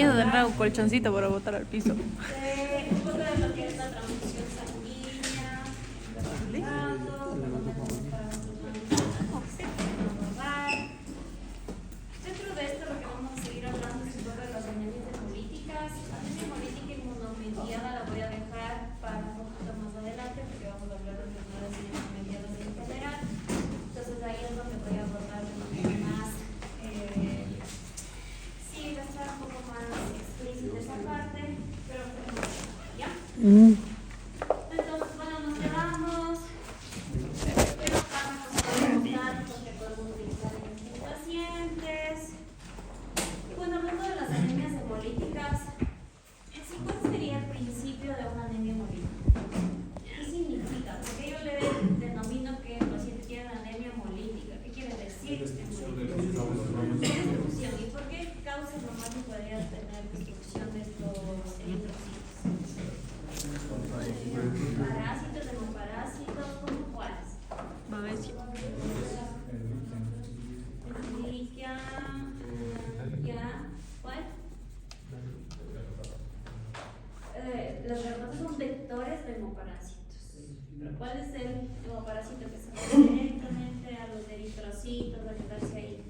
empieza a tener un colchoncito para botar al piso. Un poco de lo que es la transfusión sanguínea, el gato, dentro de esto lo que vamos a seguir hablando es un poco de las anemias hemolíticas. Anemia hemolítica inmunomediada la voy a dejar para un poquito más adelante porque vamos a hablar de enfermedades inmunomediadas en general. Entonces ahí es donde voy a abordar de manera más, sí, va a estar un poco más explícita esa parte, pero ¿ya? Entonces, bueno, nos quedamos. ¿Qué fármacos podemos dar? Porque podemos utilizar en estos pacientes. Y bueno, hablando de las anemias hemolíticas, en sí, ¿cuál sería el principio de una anemia hemolítica? ¿Qué significa? Porque yo le denomino que el paciente tiene una anemia hemolítica. ¿Qué quiere decir? Destrucción. ¿Y por qué causas nomás no podría tener destrucción de estos eritrocitos? Parásitos, hemoparásitos, ¿cómo cuáles? Babesia. Escherichia, ya, ¿cuál? Los reumatos son vectores de hemoparásitos. ¿Pero cuál es el hemoparásito que se refiere directamente a los eritrocitos, a quedarse ahí?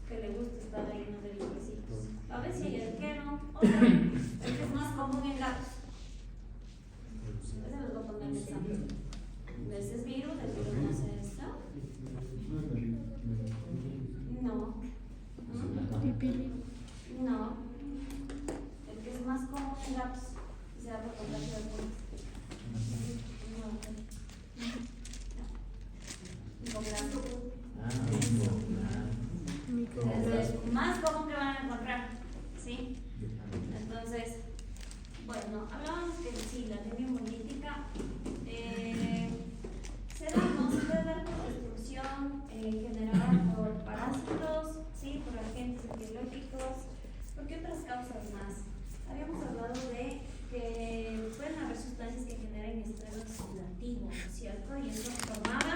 Que le gusta estar ahí en los eritrocitos. Babesia y arquero, el que es más común en gatos. Ese los voy a poner en el examen. Ese es virus, el virus no hace esto. No. No. El que es más común en gatos. Se da por contagio de virus. Es el más común que van a encontrar. ¿Sí? Entonces, bueno, hablábamos que sí, la anemia hemolítica se puede dar por destrucción generada por parásitos, ¿sí? Por agentes etiológicos, ¿por qué otras causas más? Habíamos hablado de que pueden haber sustancias que generen estrés oxidativo, ¿cierto? Y eso formaba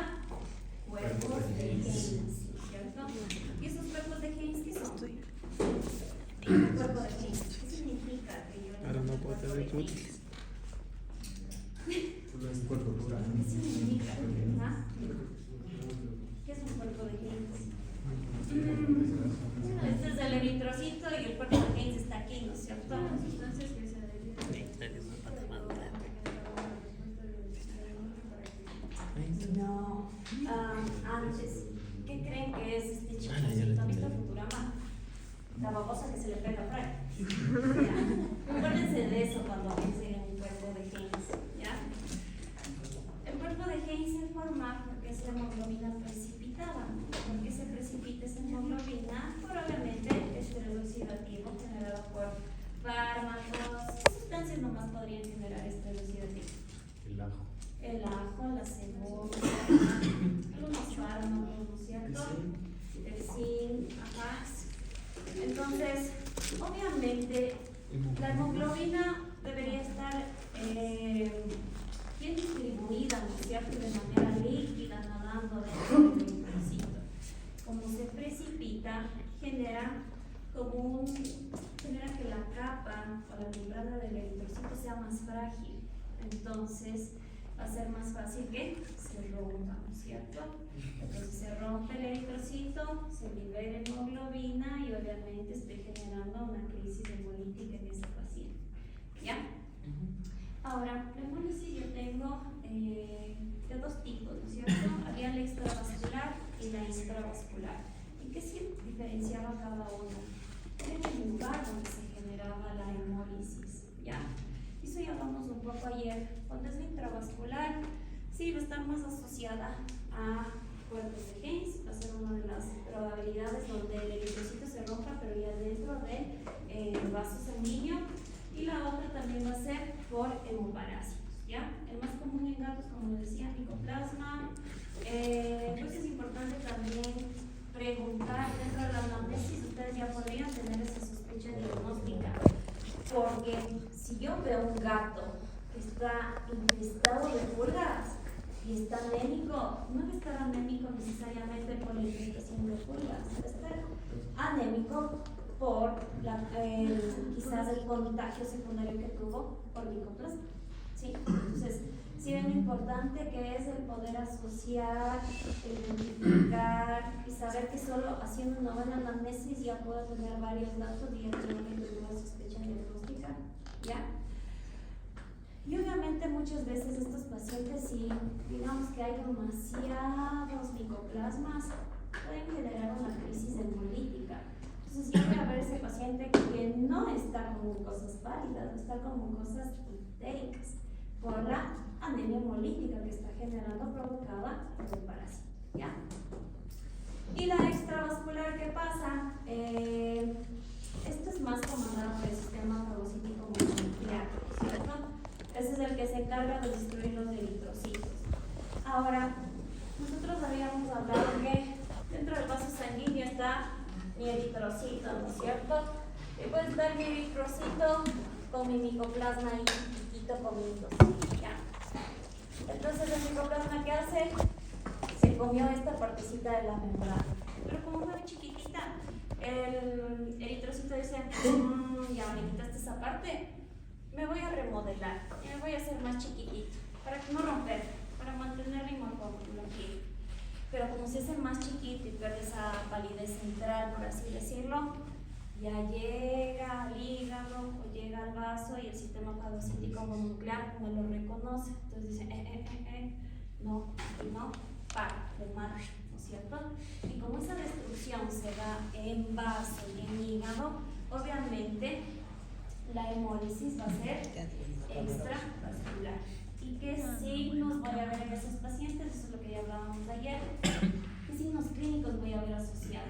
cuerpos de Heinz, ¿cierto? ¿Y esos cuerpos de Heinz qué son? Un cuerpo de Heinz, ¿qué significa que yo Ahora no puedo tener ¿Qué significa? ¿Ah? ¿Qué es un cuerpo de Heinz? Este es el eritrocito y el cuerpo de Heinz está aquí, ¿no es cierto? Las sustancias que se No, antes, ¿qué creen que es este chiquitito? ¿Han visto Futurama? La babosa que se le pega a Fry. Acuérdense de eso cuando piensen en un cuerpo de Heinz, ¿ya? El cuerpo de Heinz se forma porque es la hemoglobina precipitada. ¿Por qué se precipita esa hemoglobina? Probablemente estrés oxidativo generado por fármacos. ¿Qué sustancias nomás podrían generar estrés oxidativo? El ajo, la cebolla, algunos fármacos, ¿no es cierto? El zinc, ajá. Entonces, obviamente, la hemoglobina debería estar bien distribuida, ¿no es cierto? De manera líquida, nadando dentro del eritrocito. Como se precipita, genera que la capa o la membrana del eritrocito sea más frágil. Entonces, va a ser más fácil que se rompa, ¿no es cierto? Entonces se rompe el eritrocito, se libera hemoglobina y obviamente estoy generando una crisis hemolítica en ese paciente. ¿Ya? Ahora, la hemólisis yo tengo de dos tipos, ¿no es cierto? Había la extravascular y la intravascular. ¿Y qué se diferenciaba cada una? Era el lugar donde se generaba la hemólisis, ¿ya? Eso ya hablamos un poco ayer. Cuando es intravascular, sí va a estar más asociada a cuerpos de Heinz, va a ser una de las probabilidades donde el eritrocito se rompa, pero ya dentro del vaso sanguíneo. Y la otra también va a ser por hemoparásitos, ¿ya? El más común en gatos, como decía, micoplasma. Pues es importante también preguntar dentro de la anamnesis, ustedes ya podrían tener esa sospecha diagnóstica. Porque si yo veo un gato que está infestado de pulgas y está anémico, no va a estar anémico necesariamente por la infestación de pulgas, va a estar anémico por la quizás el contagio secundario que tuvo por micoplasma. ¿Sí? Entonces, sí ven lo importante que es el poder asociar, identificar y saber que solo haciendo una buena anamnesis ya puedo tener varios datos y ya tengo que tener una sospecha diagnóstica, ¿ya? Y obviamente muchas veces estos pacientes, si digamos que hay demasiados micoplasmas, pueden generar una crisis hemolítica. Entonces yo voy a ver ese paciente que no está con cosas pálidas, no está con cosas ictéricas, por la anemia hemolítica que está generando provocada por el parásito, ¿ya? Y la extravascular, ¿qué pasa? Esto es más comandado por el sistema fagocítico mononuclear, ¿cierto? Ese es el que se encarga de destruir los eritrocitos. Ahora, nosotros habíamos hablado que dentro del vaso sanguíneo está mi eritrocito, ¿no es cierto? Y puede estar mi eritrocito con mi micoplasma ahí chiquitito comiendo, ¿ya? Entonces el micoplasma, ¿qué hace? Se comió esta partecita de la membrana, pero como es muy chiquitita, el eritrocito dice, ya me quitaste esa parte, me voy a remodelar y me voy a hacer más chiquitito para no romper, para mantener mi morfología. Pero como se hace más chiquito y pierde esa palidez central, por así decirlo, ya llega al hígado o llega al vaso y el sistema fagocítico mononuclear no lo reconoce. Entonces dice, no, de mata, ¿no es cierto? Y como esa destrucción se da en vaso y en hígado, obviamente la hemólisis va a ser extravascular. ¿Y qué signos voy a ver en esos pacientes? Eso es lo que ya hablábamos ayer. ¿Qué signos clínicos voy a ver asociados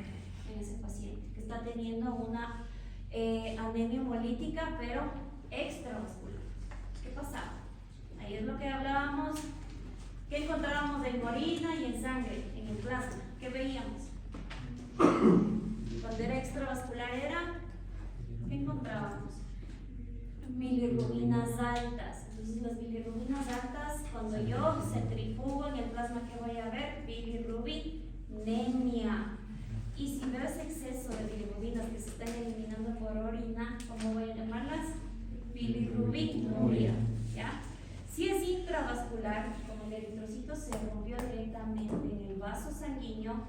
en ese paciente que está teniendo una anemia hemolítica pero extravascular? ¿Qué pasaba? Ahí es lo que hablábamos, que encontrábamos en orina y en sangre, en el plasma. ¿Qué veíamos? Cuando era extravascular ¿qué encontrábamos? Bilirrubinas altas. Entonces las bilirrubinas altas, cuando yo centrifugo en el plasma, ¿qué voy a ver? Bilirrubinemia. Y si veo ese exceso de bilirrubinas que se están eliminando por orina, ¿cómo voy a llamarlas? Bilirrubinuria, ¿ya? Si es intravascular, como el eritrocito se rompió directamente en el vaso sanguíneo,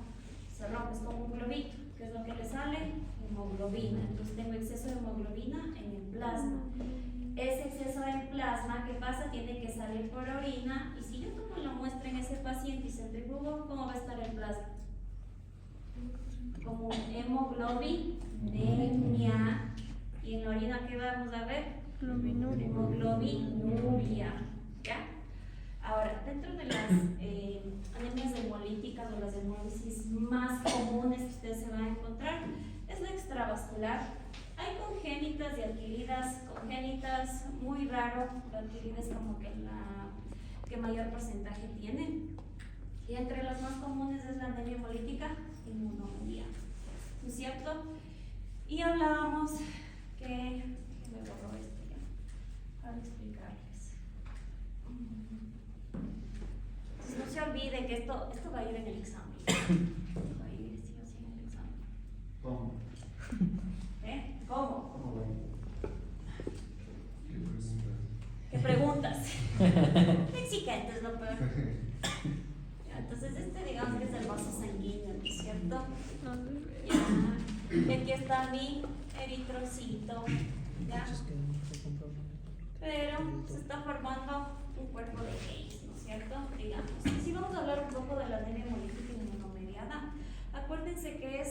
se rompe, es como un globito. ¿Qué es lo que le sale? Hemoglobina. Entonces tengo exceso de hemoglobina en el plasma. Ese exceso de plasma, ¿qué pasa? Tiene que salir por orina. Y si yo tomo la muestra en ese paciente y centrifugo, ¿cómo va a estar el plasma? Como hemoglobinemia. Y en la orina, ¿qué vamos a ver? Hemoglobinuria. ¿Ya? Ahora, dentro de las anemias hemolíticas o las hemólisis más comunes que ustedes se van a encontrar es la extravascular. Hay congénitas y adquiridas. Congénitas, muy raro, la adquirida es como que la que mayor porcentaje tiene. Y entre las más comunes es la anemia hemolítica inmunoguía, ¿no es cierto? Y hablábamos que me borró esto ya para explicarles. Entonces, no se olvide que esto va a ir en el examen. Va a ir sí o sí en el examen. ¿Cómo? ¿Cómo? ¿Cómo va? ¿Qué preguntas? Exigentes, lo peor. Entonces, digamos que es el vaso sanguíneo, ¿no es cierto? Ya. Y aquí está mi eritrocito, ¿ya? Pero se está formando un cuerpo de Higgs, ¿no es cierto? Digamos. Y si vamos a hablar un poco de la anemia hemolítica inmunomediada, acuérdense que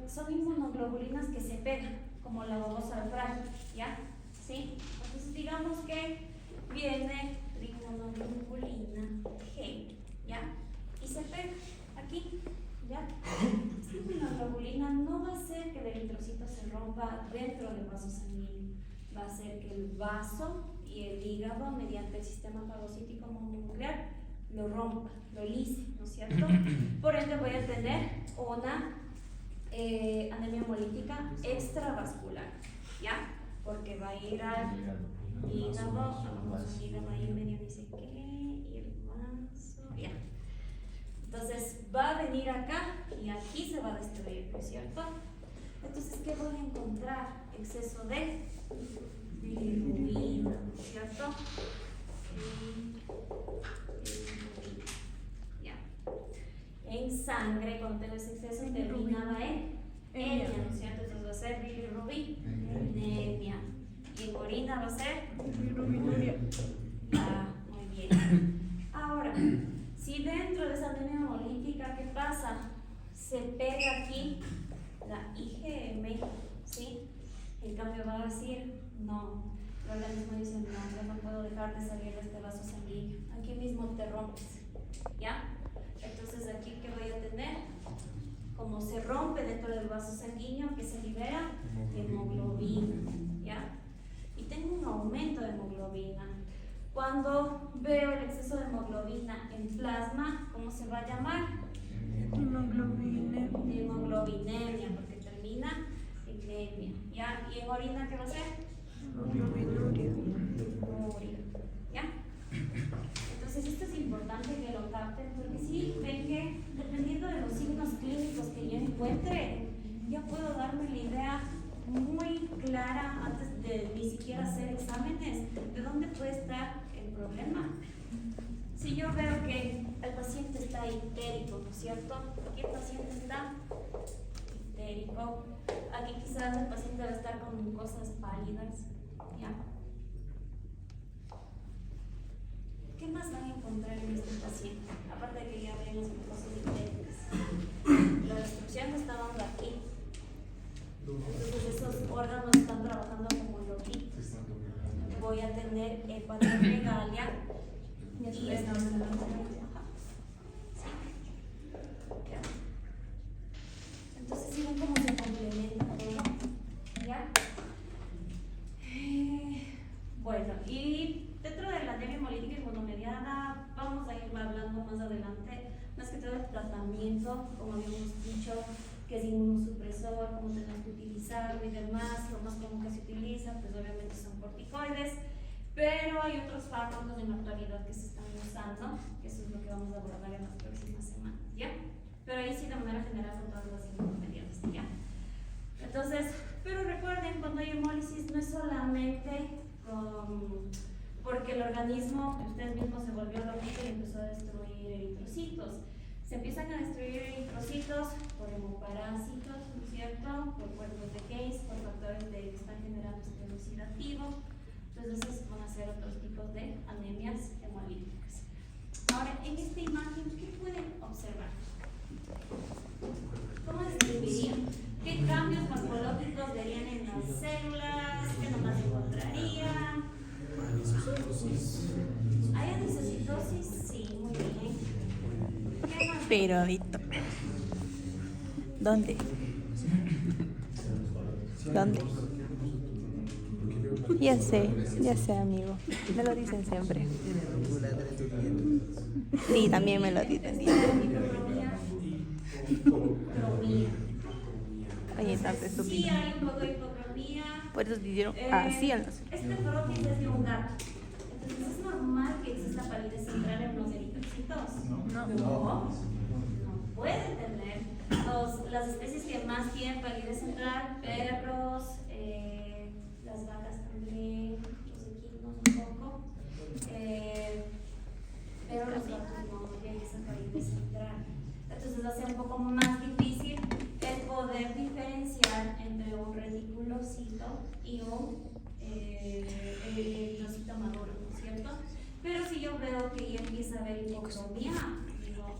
son inmunoglobulinas que se pegan, como la babosa de Frank, ¿ya? ¿Sí? Entonces digamos que viene la inmunoglobulina G, ¿ya? Y se pega aquí, ¿ya? Esta inmunoglobulina no va a hacer que el eritrocito se rompa dentro del vaso sanguíneo, va a hacer que el vaso y el hígado, mediante el sistema fagocítico mononuclear, lo rompa, lo lise, ¿no es cierto? Por ende voy a tener una anemia hemolítica extravascular, ¿ya? Porque va a ir al hígado, vamos a hígado ahí medio ni sé qué, y el vaso, ya. Entonces va a venir acá y aquí se va a destruir, ¿no es cierto? Entonces, ¿qué voy a encontrar? Exceso de bilirrubina, ¿cierto? Bilirrubina, ya. En sangre, cuando tengo ese exceso, terminaba en anemia, ¿no es cierto? Entonces va a ser bilirrubinemia. Y en orina va a ser Bilirrubinuria. ya, muy bien. Ahora, si dentro de esa anemia hemolítica, ¿qué pasa? Se pega aquí la IgM, ¿sí? En cambio va a decir, no, el organismo dice, no, yo no puedo dejar de salir de este vaso sanguíneo. Aquí mismo te rompes, ¿ya? Entonces aquí, ¿qué voy a tener? Como se rompe dentro del vaso sanguíneo, que se libera hemoglobina, ¿ya? Y tengo un aumento de hemoglobina. Cuando veo el exceso de hemoglobina en plasma, ¿cómo se va a llamar? Hemoglobinemia, porque termina en anemia, ¿ya? ¿Y en orina qué va a ser? Bilirrubinuria. Urea, ¿ya? Entonces esto es importante que lo capten, porque sí ven que dependiendo de los signos clínicos que yo encuentre, ya puedo darme la idea muy clara antes de ni siquiera hacer exámenes de dónde puede estar el problema. Si yo veo que el paciente está histérico, ¿no es cierto? Aquí el paciente está histérico. Aquí quizás el paciente va a estar con cosas pálidas, ¿ya? ¿Qué más van a encontrar en este paciente? Aparte de que ya ven las cosas histéricas. La destrucción está dando aquí. Entonces esos órganos están trabajando como loquitos. Voy a tener hepatomegalia y esta sí. Entonces si ven cómo se complementa todo, ¿ya? Bueno, y dentro de la anemia hemolítica inmunomediada vamos a ir hablando más adelante, más que todo el tratamiento, como habíamos dicho, que es inmunosupresor, cómo tenemos que utilizarlo y demás. Lo más común que se utiliza, pues obviamente son corticoides, pero hay otros fármacos en la actualidad que se están usando, que eso es lo que vamos a abordar en las próximas semanas, ¿ya? Pero ahí sí de manera general con todas las inmunomediadas, ¿ya? Entonces, pero recuerden, cuando hay hemólisis no es solamente porque el organismo, ustedes mismos se volvió loquito y empezó a destruir eritrocitos. Se empiezan a destruir eritrocitos por hemoparásitos, ¿no es cierto? Por cuerpos de Keyes, por factores que están generando estrés oxidativo. Entonces, esos van a ser otros tipos de anemias hemolíticas. Ahora, en esta imagen, ¿qué pueden observar? ¿Cómo describirían? ¿Qué cambios morfológicos verían en las células? ¿Qué nomás encontrarían? ¿Hay anisocitosis? Sí, muy bien. ¿Qué más? Pero adicto. ¿Dónde? ¿Dónde? Ya sé, amigo. Me lo dicen siempre. Sí, también me lo dicen. Hipocromía. Oye, tanto Sí, estúpido. hay un poco de hipocromía. Por eso dijeron así al nacer. Este prótesis es de un gato. Entonces, ¿es normal que exista palidez central en los eritrocitos? No pueden tener. Las especies que más tienen palidez central, perros, las vacas también, los equinos un poco, pero los gatos no tienen esa palidez central. Entonces hace un poco más difícil el poder diferenciar entre un reticulocito y un eritrocito maduro, ¿no es cierto? Pero si yo veo que ya empieza a haber hipocromía, digo,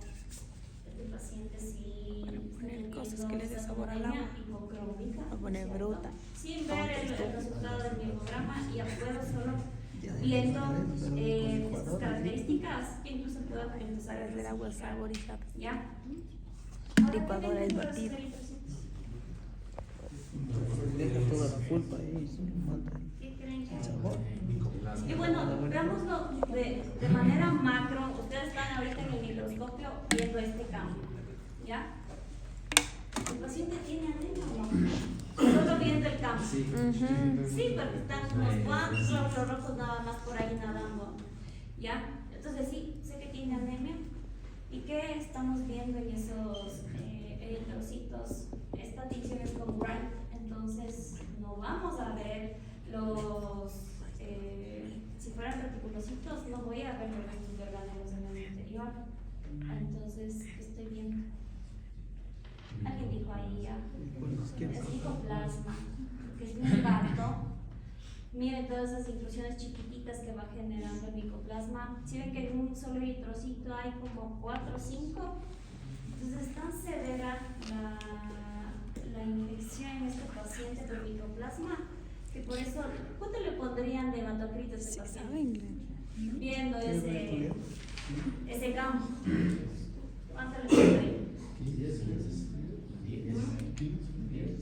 este paciente sí Poner cosas que les dé sabor al agua. hipocrómica. A poner bruta. Sin ver el resultado del biograma, ya puedo solo viendo estas características, incluso puedo empezar a Hacer agua clasificar. saborizada. ¿Ya? Licuadora del batido. Deja toda la culpa ahí, se lo mata ¿Qué creen que el sabor. Y bueno, veámoslo de manera macro. Ustedes están ahorita en el microscopio viendo este campo, ¿ya? ¿El paciente tiene anemia o no? Solo viendo el campo. Sí, porque están unos cuantos glóbulos rojos nada más por ahí nadando, ¿ya? Entonces sí, sé que tiene anemia. ¿Y qué estamos viendo en esos eritrocitos? esta tinción es con bright, entonces no vamos a ver los, si fueran reticulocitos, no voy a ver los restos de organelos en el interior. Entonces, estoy viendo. Alguien dijo ahí ya. Es micoplasma, que es muy vasto. Miren todas esas inclusiones chiquititas que va generando el micoplasma. Si ven que en un solo eritrocito hay como 4 o 5. Entonces es tan severa la infección en este paciente por micoplasma que por eso, ¿cuánto le pondrían de hematocrito a este paciente? Viendo ese campo. ¿Cuánto le pondrían?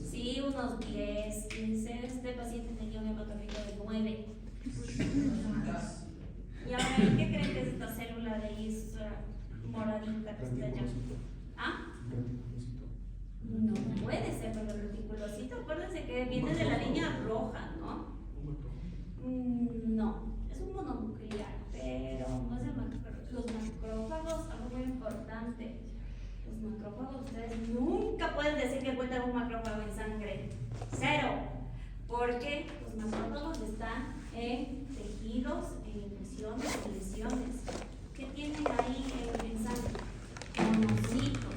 Sí, unos 10, 15. Este paciente tenía un hematocrito de 9. Y ahora, ¿qué creen que es esta célula de ahí? Es moradita que está allá. ¿Ah? No puede ser por el reticulocito. Acuérdense que viene de la línea roja, ¿no? No, es un mononuclear, pero no es los macrófagos, algo muy importante. Los macrófagos, ustedes nunca pueden decir que cuentan un macrófago en sangre. 0. Porque los macrófagos están en tejidos, en infecciones, en lesiones. ¿Qué tienen ahí en sangre? Monocitos.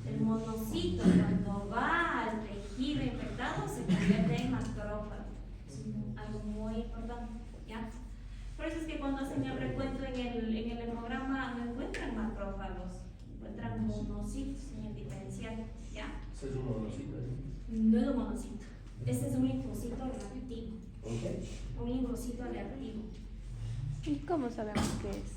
El monocito, cuando va al tejido infectado, se convierte en macrófago. Es algo muy importante, ¿ya? Por eso es que cuando hacen el recuento en el hemograma no encuentran macrófagos, encuentran monocitos en el diferencial, ¿ya? ¿Ese es un monocito? No es un monocito, ese es un linfocito reactivo. Okay. Un linfocito reactivo. ¿Y cómo sabemos qué es?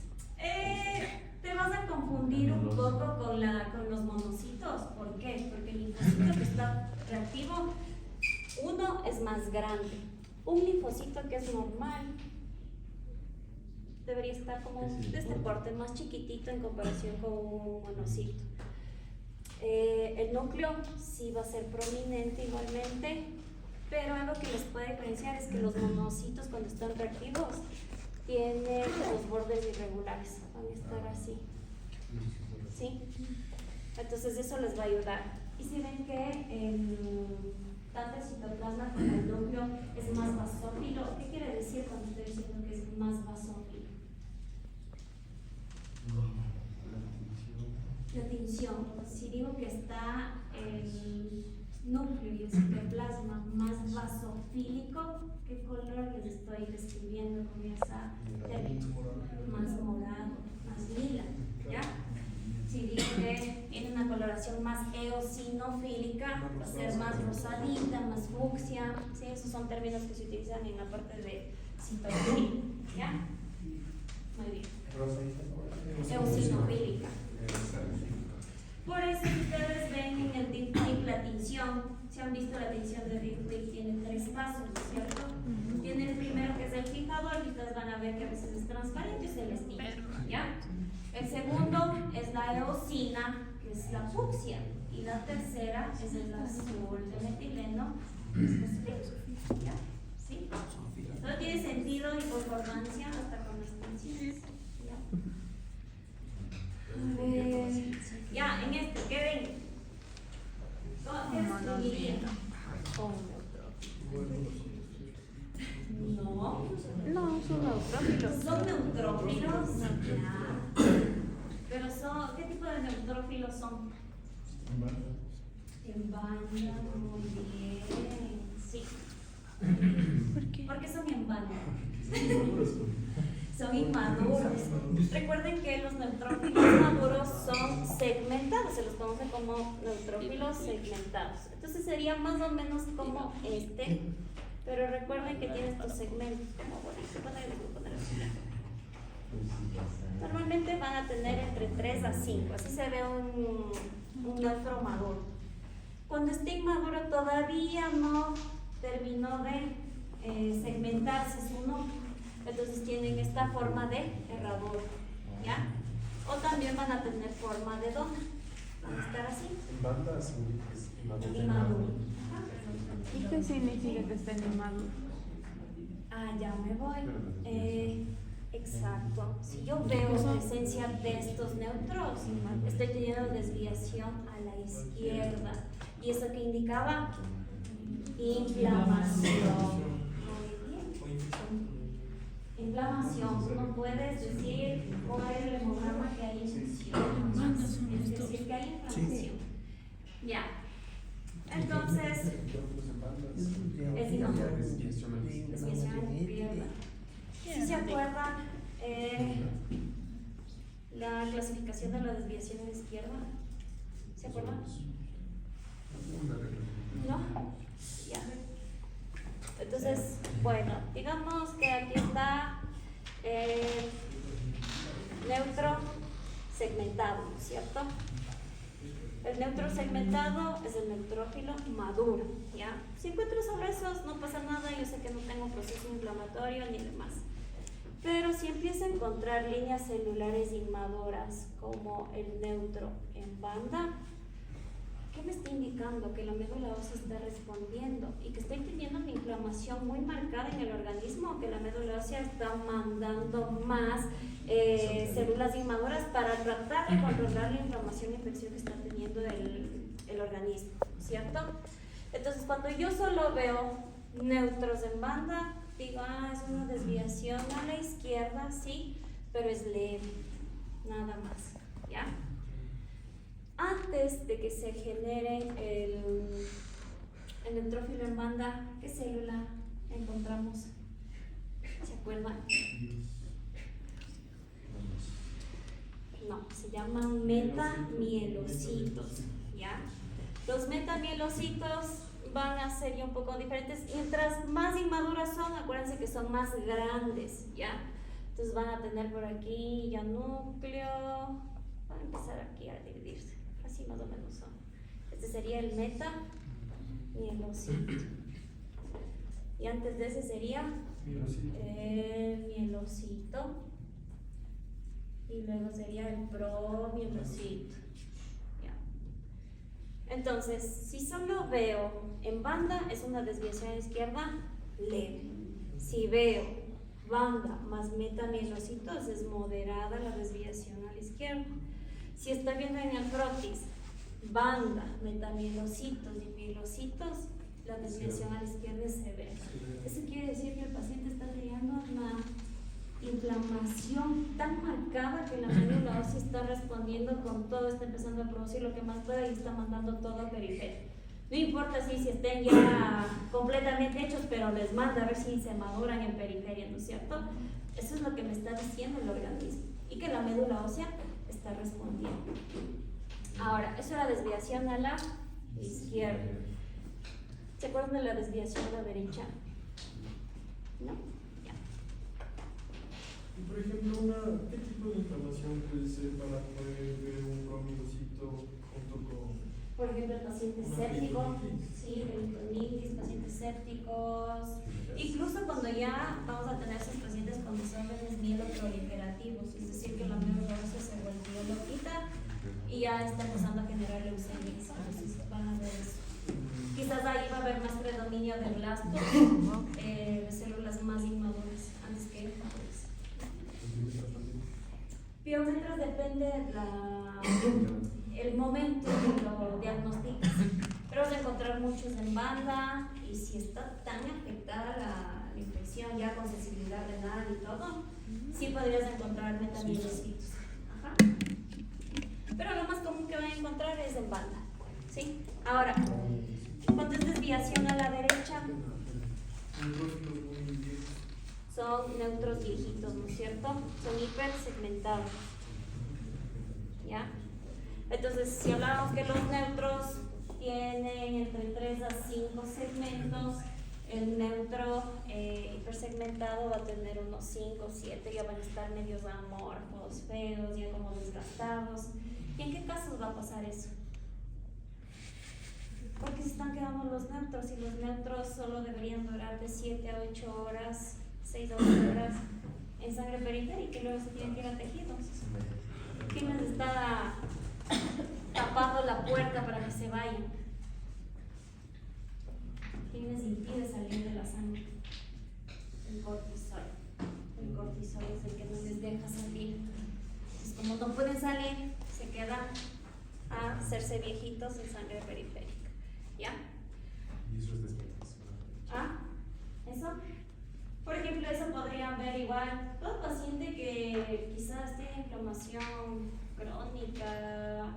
Te vas a confundir un poco con los monocitos. ¿Por qué? Porque el linfocito que está reactivo, uno es más grande. Un linfocito que es normal debería estar como de este porte, más chiquitito en comparación con un monocito. El núcleo sí va a ser prominente igualmente, pero algo que les puede diferenciar es que los monocitos cuando están reactivos tienen los bordes irregulares, van a estar así, ¿sí? Entonces eso les va a ayudar. Y si ven que tanto el citoplasma como el núcleo es más basófilo, ¿qué quiere decir cuando estoy diciendo que es más basófilo? La tinción. Si digo que está el núcleo y el citoplasma más basofílico, ¿qué color les estoy describiendo con esa término? Más morado, más lila, ¿ya? Si digo que tiene una coloración más eosinofílica, va a ser más rosadita, más fucsia, ¿sí? Esos son términos que se utilizan en la parte de citología, ¿ya? Muy bien. Eosinofílica. Por eso ustedes ven en el Dick la tinción, si han visto la tinción de Dick tiene 3 pasos, ¿cierto? Tiene el primero que es el fijador, y ustedes van a ver que a veces es transparente y se les tinge, ¿ya? El segundo es la eosina, que es la fucsia, y la tercera es el azul de metileno, que es fosfilo, ¿ya? ¿Sí? Todo tiene sentido y concordancia hasta con las tinciones, ¿ya? Ya, en este, ¿qué ven? ¿Qué escribirían? No, son neutrófilos. ¿Son neutrófilos? Ya. Pero son, ¿qué tipo de neutrófilos son? En banda, muy bien. Sí. ¿Por qué? ¿Por qué son en banda? Son inmaduros. Recuerden que los neutrófilos maduros son segmentados, se los conoce como neutrófilos segmentados. Entonces sería más o menos como este, pero recuerden que tiene estos segmentos. Normalmente van a tener entre 3 a 5, así se ve un neutro maduro. Cuando esté inmaduro todavía no terminó de segmentarse su núcleo. Entonces tienen esta forma de herradura, ¿ya? O también van a tener forma de dona, van a estar así. Bandas Inmaduro. ¿Y qué significa que estén inmaduros? Ah, ya me voy. Exacto. Si yo veo presencia de estos neutros, estoy teniendo desviación a la izquierda. ¿Y eso qué indicaba? Inflamación. Muy bien. Inflamación. Tú no puedes decir por el hemograma que hay infección. Es decir, que hay inflamación. Ya. Entonces, es inodoro. Desviación izquierda. Si se acuerdan, la clasificación de la desviación en izquierda, ¿se acuerdan? ¿No? Ya. Entonces, bueno, digamos que aquí está neutro segmentado, ¿no es cierto? El neutro segmentado es el neutrófilo maduro, ¿ya? Si encuentro solo esos, no pasa nada, yo sé que no tengo proceso inflamatorio ni demás. Pero si empiezo a encontrar líneas celulares inmaduras como el neutro en banda, ¿qué me está indicando? Que la médula ósea está respondiendo y que estoy teniendo una inflamación muy marcada en el organismo, que la médula ósea está mandando más células inmaduras para tratar de controlar la inflamación e infección que está teniendo el organismo, ¿cierto? Entonces, cuando yo solo veo neutros en banda, digo, es una desviación a la izquierda, sí, pero es leve, nada más, ¿ya? Antes de que se genere el neutrófilo en banda, ¿qué célula encontramos? ¿Se acuerdan? No, se llaman metamielocitos, ¿ya? Los metamielocitos van a ser ya un poco diferentes. Mientras más inmaduras son, acuérdense que son más grandes, ¿ya? Entonces van a tener por aquí ya núcleo, van a empezar aquí a dividirse, así más o menos son. Este sería el metamielocito. Y antes de ese sería el mielocito. Y luego sería el promielocito. Entonces, si solo veo en banda, es una desviación a la izquierda leve. Si veo banda más metamielocitos, es moderada la desviación a la izquierda. Si está viendo en el frotis banda, metamielocitos y mielocitos, la desviación a la izquierda es severa. Eso quiere decir que el paciente está teniendo una inflamación tan marcada que la médula ósea está respondiendo con todo, está empezando a producir lo que más pueda y está mandando todo a periferia. No importa si estén ya completamente hechos, pero les manda a ver si se maduran en periferia, ¿no es cierto? Eso es lo que me está diciendo el organismo y que la médula ósea está respondiendo. Ahora, eso es la desviación a la izquierda. ¿Se acuerdan de la desviación a la derecha? ¿No? Por ejemplo, ¿qué tipo de inflamación puede ser para poder ver un promielocito junto con...? Por ejemplo, el paciente séptico, sí, peritonitis, pacientes sépticos, incluso cuando ya vamos a tener esos pacientes con desórdenes mieloproliferativos, es decir, que la médula ósea se volvió loquita y ya está empezando a generar leucemia, entonces van a ver eso. Quizás ahí va a haber más predominio de blastos, de células más inmaduras antes que maduras. Biometras depende el momento que lo diagnosticas, pero vas a encontrar muchos en banda y si está tan afectada la infección ya con sensibilidad renal y todo, sí podrías encontrar metamielocitos. Ajá. Pero lo más común que van a encontrar es en banda, ¿sí? Ahora, cuando es desviación a la derecha, son neutros viejitos, ¿no es cierto? Son hipersegmentados, ¿ya? Entonces, si hablamos que los neutros tienen entre 3 a 5 segmentos, el neutro hipersegmentado va a tener unos 5 o 7, ya van a estar medios amorfos, feos, ya como desgastados. ¿Y en qué casos va a pasar eso? Porque se están quedando los neutros y los neutros solo deberían durar de 7 a 8 horas, 6 a 8 horas en sangre periférica y luego se tienen que ir a tejidos. ¿Quién les está tapando la puerta para que se vayan? ¿Quién les impide salir de la sangre? El cortisol. El cortisol es el que no les deja salir. Entonces, como no pueden salir, se quedan a hacerse viejitos en sangre periférica. podrían ver igual todo paciente que quizás tiene inflamación crónica,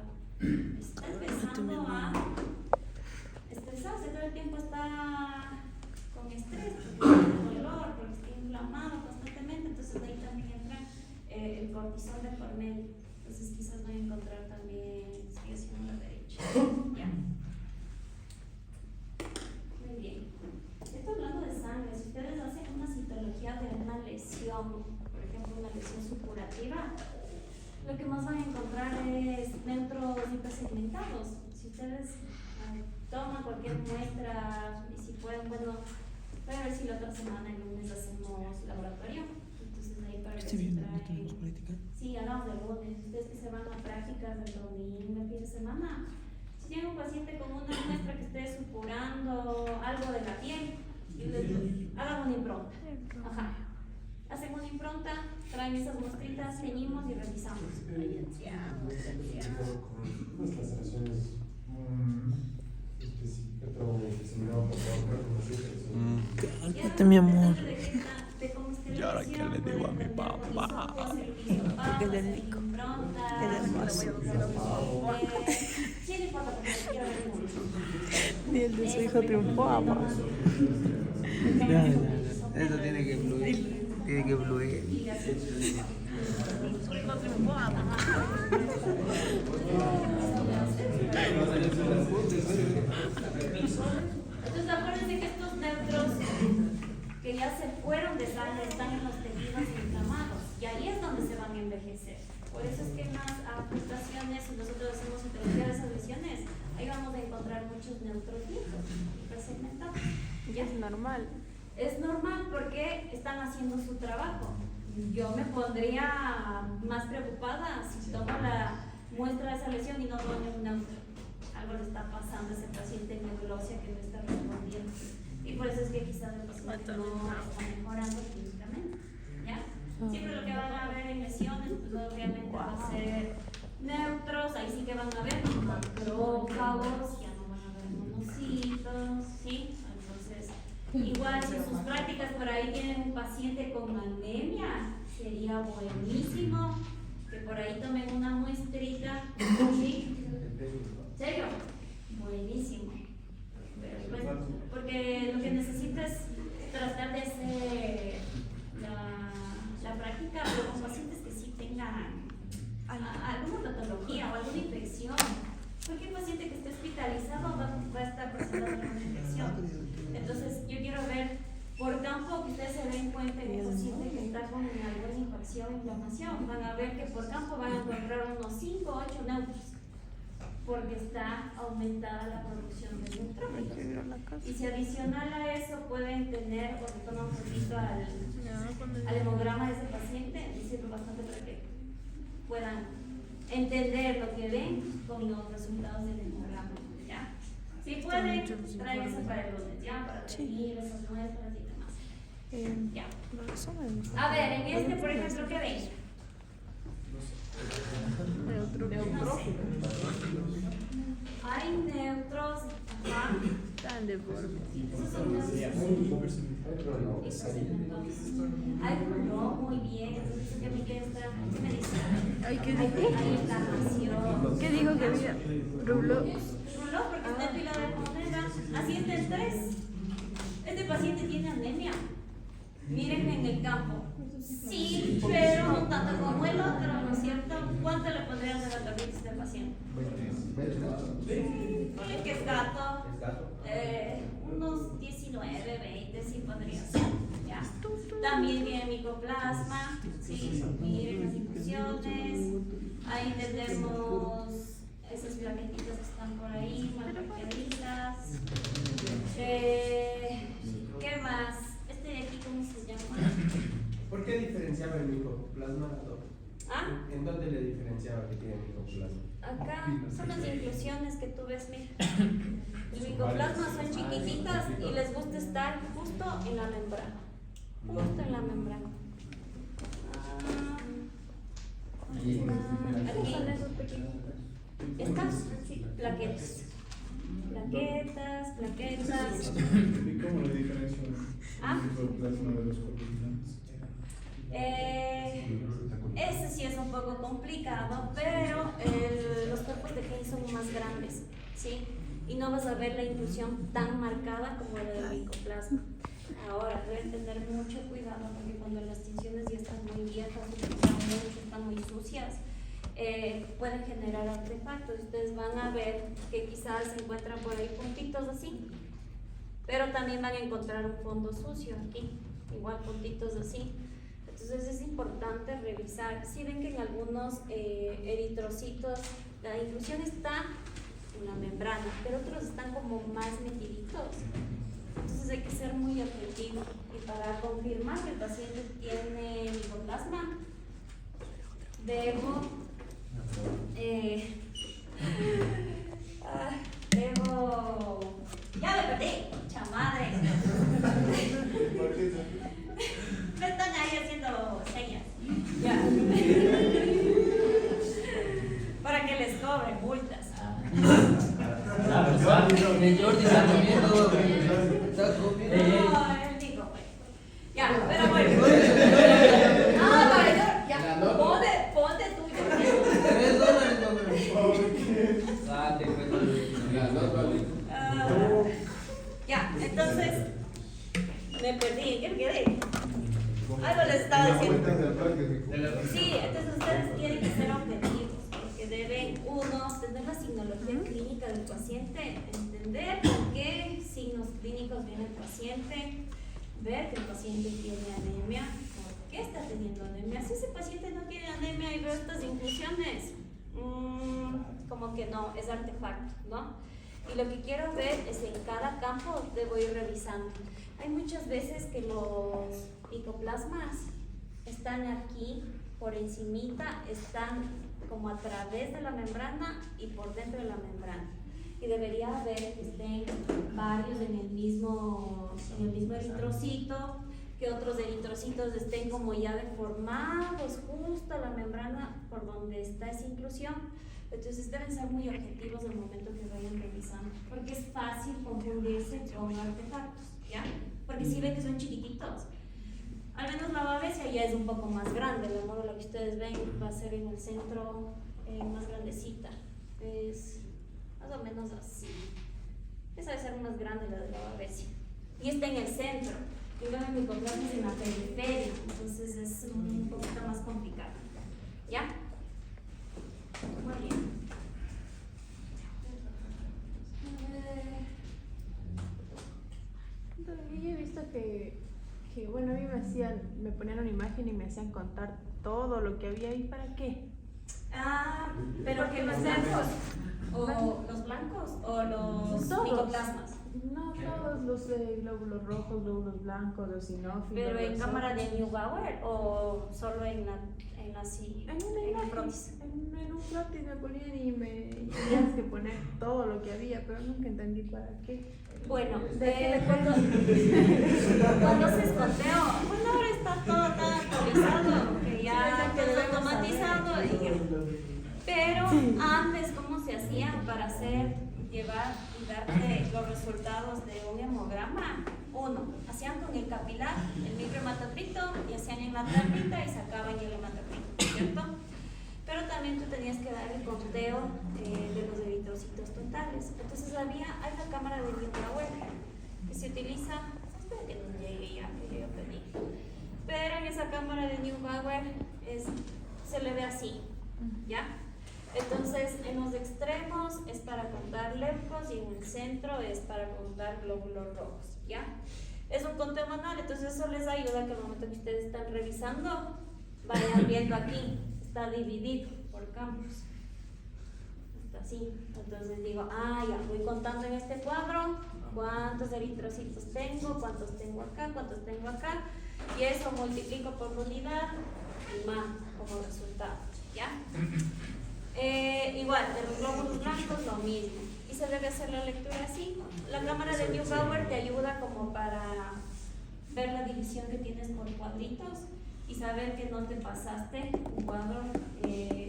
está empezando a estresarse, todo el tiempo está con estrés, porque tiene dolor, porque está inflamado constantemente, entonces ahí también entra el cortisol de por medio. Entonces quizás van a encontrar también desviación a la derecha. Ya. Muy bien. Esto hablando de sangre, si ustedes hacen una citología de una lesión, por ejemplo una lesión supurativa, lo que más van a encontrar es neutros hipersegmentados. Si ustedes toman cualquier muestra y si pueden, bueno, voy a ver si la otra semana, el lunes, hacemos laboratorio. Entonces ahí para ver si traen. Sí, hablamos del lunes. Ustedes que se van a prácticas del domingo, el fin de semana. Si tienen un paciente con una muestra que esté supurando algo de la piel, hagan una impronta. Ajá. Hacen una impronta, traen esas muestritas, ceñimos y revisamos. Las laceraciones específicas, pero diseñado por favor, Cálmate, mi amor. ¿Y ahora qué le digo a mi papá? Que es del Nico. Es hermoso. Sí, no importa porque quiero ver mucho. Y el de su hijo triunfó, amor. Eso tiene que fluir. Tiene que fluir. Entonces acuérdense que estos neutros que ya se fueron de sangre están en los tejidos inflamados y ahí es donde se van a envejecer. Por eso es que en las amputaciones, si nosotros hacemos citología de esas lesiones, ahí vamos a encontrar muchos neutrocitos hipersegmentados. Ya es normal. Es normal porque están haciendo su trabajo. Yo me pondría más preocupada si tomo la muestra de esa lesión y no doy un neutro. Algo le está pasando a ese paciente neurologia que no está respondiendo. Y por eso es que quizás el paciente no está mejorando clínicamente. ¿Ya? Siempre lo que van a ver en lesiones, pues obviamente va a ser neutros, ahí sí que van a ver macrófagos, ya no van a ver monocitos, ¿sí? Entonces, igual si en sus prácticas por ahí tienen un paciente con anemia, sería buenísimo que por ahí tomen una muestrita, ¿sí? ¿En serio? Buenísimo. Pues, porque lo que necesito es tratar de hacer la práctica con pacientes que sí tengan alguna patología o alguna infección. Cualquier paciente que esté hospitalizado va a estar presentando alguna infección. Entonces, yo quiero ver por campo que ustedes se den cuenta que el paciente que está con alguna infección o inflamación, van a ver que por campo van a encontrar unos 5 o 8 neutros, porque está aumentada la producción de neutrófilos. Y si adicional a eso pueden tener, o le toman un poquito al hemograma de ese paciente, les sirve bastante para que puedan entender lo que ven con los resultados del hemograma. ¿Ya? Si pueden, traen eso para el lunes, ¿ya? Para definir esas muestras y demás. Ya. A ver, en este, por ejemplo, ¿qué ven? Hay neutros, ajá. Tan deformes. Esos son neutros. Hay no, muy bien. Entonces, que mi que está, ¿qué me dice? Ay, ¿qué Hay dijo? inflamación. ¿Qué dijo que había? Rublo. Ruló porque está en fila de moneda. Así está el 3. Este paciente tiene anemia. Miren en el campo. Sí, pero no tanto como el otro, ¿no es cierto? ¿Cuánto le pondrían de la tablita a este paciente? Ponle que es gato. Unos 19, 20, sí podría ser. ¿Ya? También viene micoplasma. Sí, miren las infusiones. Ahí tenemos esas plaquetitas que están por ahí, mal marcaditas. ¿Qué más? Este de aquí, ¿cómo se llama? ¿Por qué diferenciaba el micoplasma? ¿Ah? ¿En dónde le diferenciaba que tiene micoplasma? Acá son las inclusiones que tú ves, mira. El micoplasma son chiquititas y les gusta estar justo en la membrana. Justo en la membrana. Aquí son esos pequeñitos. Estas, sí, plaquetas. Plaquetas. ¿Y cómo le diferencia ¿Ah? el micoplasma de los columnas? Este sí es un poco complicado, pero los cuerpos de Kane son más grandes, ¿sí? Y no vas a ver la inclusión tan marcada como la del micoplasma. Ahora, deben tener mucho cuidado porque cuando las tinciones ya están muy viejas, están muy sucias, pueden generar artefactos. Ustedes van a ver que quizás se encuentran por ahí puntitos así, pero también van a encontrar un fondo sucio aquí, igual puntitos así. Entonces es importante revisar. Si ven que en algunos eritrocitos la inclusión está en la membrana, pero otros están como más metiditos. Entonces hay que ser muy objetivo. Y para confirmar que el paciente tiene micoplasma, debo ya me perdí, chamadre. Me están ahí haciendo señas. Ya. Para que les cobren multas. El Jordi está comiendo. No, él dijo, pues. Ya, pero bueno. Ah, para yo. Ya, ponte tuyo. $3, hombre. Date cuenta. Ya, entonces me perdí. ¿Qué me quedé? Algo les estaba diciendo. Sí, entonces ustedes tienen que ser objetivos, porque deben, uno, tener la signología clínica del paciente, entender por qué signos clínicos viene el paciente, ver que el paciente tiene anemia, por qué está teniendo anemia. Si ese paciente no tiene anemia y veo estas inclusiones, como que no, es artefacto, ¿no? Y lo que quiero ver es en cada campo debo ir revisando. Hay muchas veces que los micoplasmas están aquí, por encimita, están como a través de la membrana y por dentro de la membrana. Y debería haber que estén varios en el mismo eritrocito, que otros eritrocitos estén como ya deformados justo a la membrana por donde está esa inclusión. Entonces deben ser muy objetivos al momento que vayan revisando, porque es fácil confundirse con artefactos, ¿ya? Porque si ven que son chiquititos, al menos la babesia ya es un poco más grande. La módula que ustedes ven va a ser en el centro más grandecita, es más o menos así. Esa debe ser más grande la de la babesia y está en el centro. Y luego mi micoplasma es en la periferia, entonces es un poquito más complicado, ¿ya? Muy bien. Yo he visto que bueno, a mí me ponían una imagen y me hacían contar todo lo que había ahí. ¿Para qué? Ah, pero que los blancos, o los blancos, o los Todos. micoplasmas. No, todos los glóbulos rojos, glóbulos blancos, los sinófilos. Pero en los cámara de Neubauer o solo en la En una en imagen, prótesis. en un prótesis me ponían y tenías que poner todo lo que había, pero nunca entendí para qué. Bueno, cuando se escoteo, bueno, ahora está todo tan actualizado que ya todo automatizado. Pero antes, ¿cómo se hacía para llevar y darte los resultados de un hemograma? Uno, hacían con el capilar el microhematocrito y hacían en la tablita y sacaban el hematocrito, ¿cierto? Pero también tú tenías que dar el conteo de los eritrocitos totales. Entonces hay la cámara de Neubauer que se utiliza, espera que no llegue ya, que yo pedí. Pero en esa cámara de Neubauer se le ve así, ¿ya? Entonces en los extremos es para contar leucos y en el centro es para contar glóbulos rojos, ¿ya? Es un conteo manual, entonces eso les ayuda que al momento que ustedes están revisando vayan viendo aquí. Está dividido por campos, está así. Entonces digo, ya voy contando en este cuadro cuántos eritrocitos tengo, cuántos tengo acá, y eso multiplico por unidad y más como resultado, ¿ya? Igual, de los glóbulos blancos lo mismo, y se debe hacer la lectura así. La cámara de Neubauer te ayuda como para ver la división que tienes por cuadritos y saber que no te pasaste un cuadro,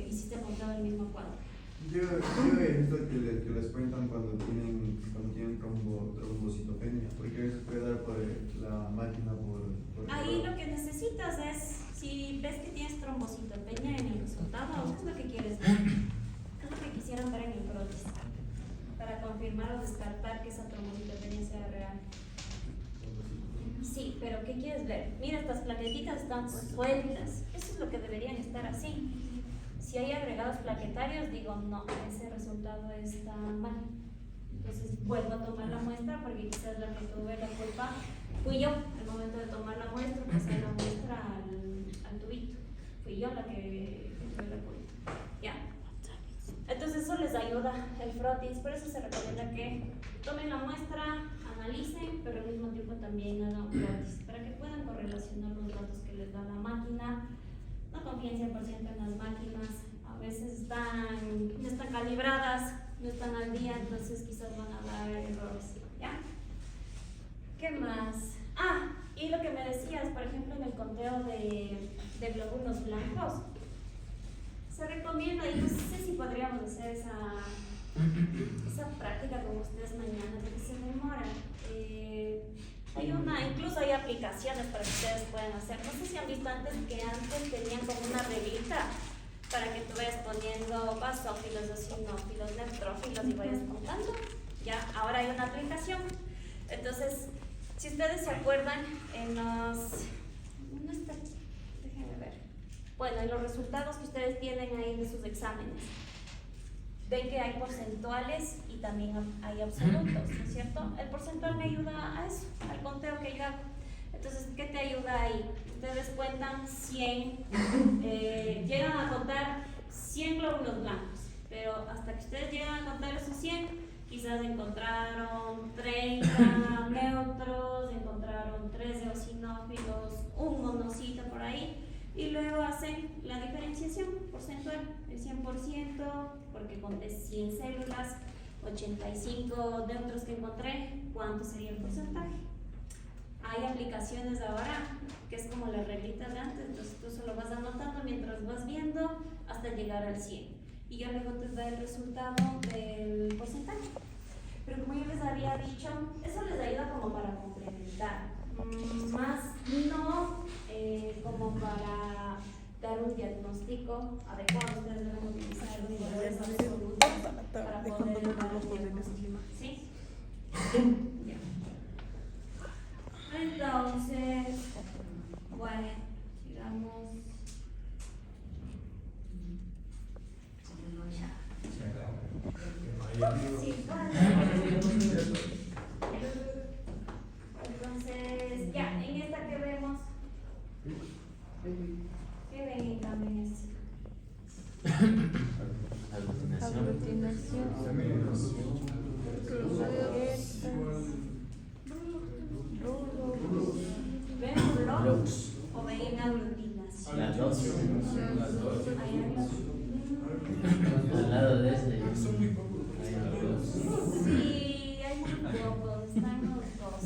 hiciste contado el mismo cuadro. Yo he visto que les cuentan cuando tienen trombocitopenia, porque a veces puede dar por la máquina por Ahí lo que necesitas es Si ves que tienes trombocitopenia en el resultado, ¿qué es lo que quieres ver? ¿Qué es lo que quisieran ver en el prótesis? Para confirmar o descartar que esa trombocitopenia sea real. Sí, pero ¿qué quieres ver? Mira, estas plaquetitas están sueltas. Eso es lo que deberían estar así. Si hay agregados plaquetarios, digo, no, ese resultado está mal. Entonces vuelvo a tomar la muestra porque quizás la que tuve la culpa fui yo. Al momento de tomar la muestra, pasé la muestra al tubito. Fui yo la que tuve la culpa. ¿Ya? Entonces eso les ayuda el frotis. Por eso se recomienda que tomen la muestra, analicen, pero al mismo tiempo también hagan frotis para que puedan correlacionar los datos que les da la máquina. No confíen 100% en las máquinas, a veces no están calibradas, no están al día, entonces quizás van a dar errores, ¿ya? ¿Qué más? Ah, y lo que me decías, por ejemplo, en el conteo de glóbulos blancos, se recomienda, y no sé si podríamos hacer esa práctica con ustedes mañana, porque se demora. Incluso hay aplicaciones para que ustedes puedan hacer. No sé si han visto antes tenían como una reglita para que tú vayas poniendo basófilos, eosinófilos, neutrófilos y vayas contando. Ya, ahora hay una aplicación. Entonces, si ustedes se acuerdan, déjenme ver. Bueno, en los resultados que ustedes tienen ahí de sus exámenes, ven que hay porcentuales y también hay absolutos, ¿no es cierto? El porcentual me ayuda a eso, al conteo que yo hago. Entonces, ¿qué te ayuda ahí? Ustedes cuentan 100, llegan a contar 100 glóbulos blancos, pero hasta que ustedes llegan a contar esos 100, quizás encontraron 30 neutros, encontraron 3 eosinófilos, un monocito por ahí, y luego hacen la diferenciación porcentual, el 100%, porque conté 100 células, 85 neutros que encontré, ¿cuánto sería el porcentaje? Hay aplicaciones ahora que es como la reglita de antes, entonces tú solo vas anotando mientras vas viendo hasta llegar al 100. Y ya luego te da el resultado del porcentaje. Pero como yo les había dicho, eso les ayuda como para complementar, más no como para dar un diagnóstico adecuado. Ustedes deben utilizar los valores absolutos para poder dar un diagnóstico. ¿Sí? Ya. Entonces, bueno, sigamos. Sí, entonces, ya, en esta que vemos, ¿qué ven también es? Aglutinación. ¿Ven blog o ven aglutinación? Las dos. Hay Al lado de ese. Son muy pocos. Sí, hay muy pocos, están los dos,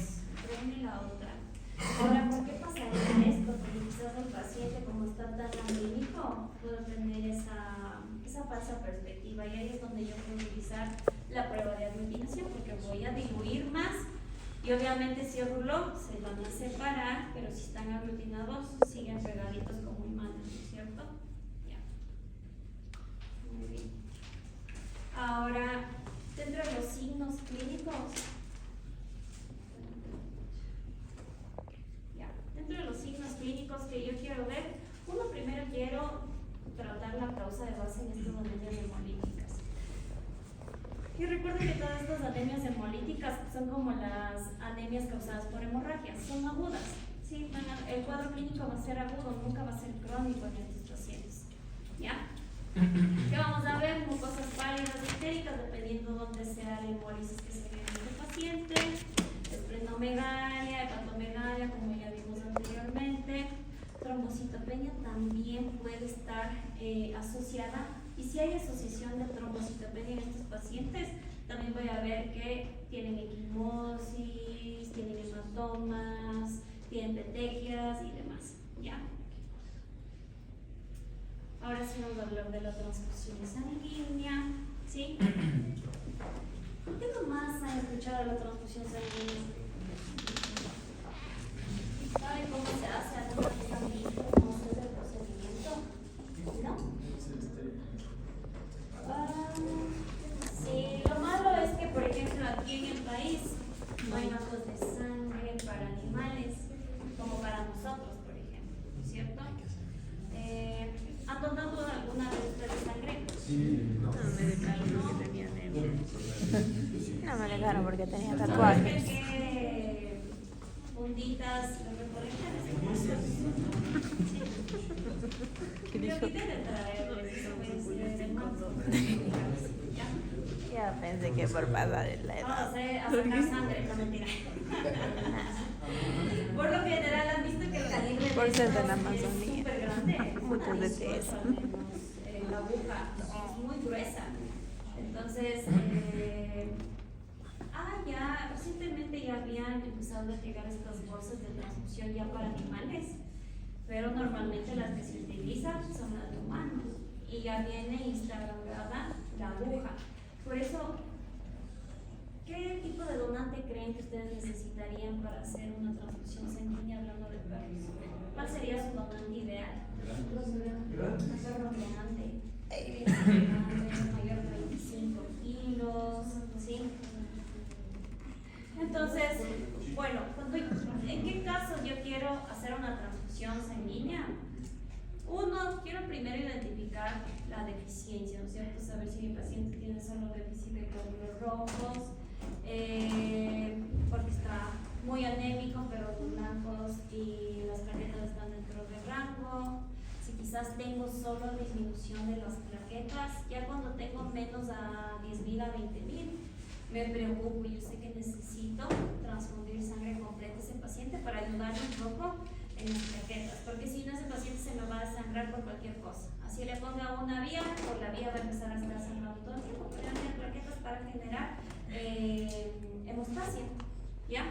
una y la otra. Ahora, ¿por qué pasaría esto? Porque quizás el paciente, como está tan anímico, puede tener esa falsa perspectiva, y ahí es donde yo puedo utilizar la prueba de aglutinación, porque voy a diluir más, y obviamente si ruló, se van a separar, pero si están aglutinados, siguen pegaditos como imanes, ¿no es cierto? Ya. Muy bien. Ahora, dentro de los signos clínicos, dentro de los signos clínicos que yo quiero ver, primero quiero tratar la causa de base en estas anemias hemolíticas. Y recuerden que todas estas anemias hemolíticas son como las anemias causadas por hemorragias, son agudas. ¿Sí? El cuadro clínico va a ser agudo, nunca va a ser crónico en estos pacientes. ¿Ya? ¿Qué vamos a ver? Mucosas pálidas y ictéricas, dependiendo dónde sea la hemólisis que se ve en este paciente. Esplenomegalia, hepatomegalia, como ya vimos anteriormente. Trombocitopenia también puede estar asociada. Y si hay asociación de trombocitopenia en estos pacientes, también voy a ver que tienen equimosis, tienen hematomas, tienen petequias y demás. ¿Ya? Ahora sí vamos a hablar de la transfusión sanguínea, ¿sí? ¿Qué nomás han escuchado de la transfusión sanguínea? ¿Saben cómo se hace? ¿Alguna vez han visto cómo se hace? nosotros, por ejemplo, ¿no es cierto? ¿Han donado alguna vez ustedes sangre? Sí, no. No me dejaron porque tenía anemia. No me dejaron porque tenía ¿Saben tatuajes. qué funditas los recolectores? ¿Qué Yo dijo? quité de traerles, eso fue de marzo. ¿Ya? Ya pensé que por pasar en la Vamos edad. a sacar sangre, no mentira. Por lo general han visto que el calibre Por ser de la estos Amazonía. es súper grande. Muchos de ustedes. La aguja es muy gruesa. Entonces, ya recientemente ya habían empezado a llegar estas bolsas de transfusión ya para animales, pero normalmente las que se utilizan son las de humanos y ya viene instalada la aguja. Por eso, ¿qué tipo de donante creen que ustedes necesitarían para hacer una transfusión sanguínea hablando de perros? ¿Cuál sería su donante ideal? Un perro grande, mayor de 25 kilos, ¿sí? Entonces, bueno, ¿en qué caso yo quiero hacer una transfusión sanguínea? Uno, quiero primero identificar la deficiencia, ¿no es cierto? Saber si mi paciente tiene solo déficit de glóbulos rojos, porque está muy anémico, pero los blancos y las plaquetas están dentro del rango. Si quizás tengo solo disminución de las plaquetas, ya cuando tengo menos a 10.000 a 20.000, me preocupo. Yo sé que necesito transfundir sangre completa a ese paciente para ayudarle un poco en las plaquetas, porque si no, ese paciente se me va a desangrar por cualquier cosa. Así le ponga una vía, por la vía va a empezar a estar sangrando todo el tiempo, pero hay plaquetas para generar hemostasia, ¿ya?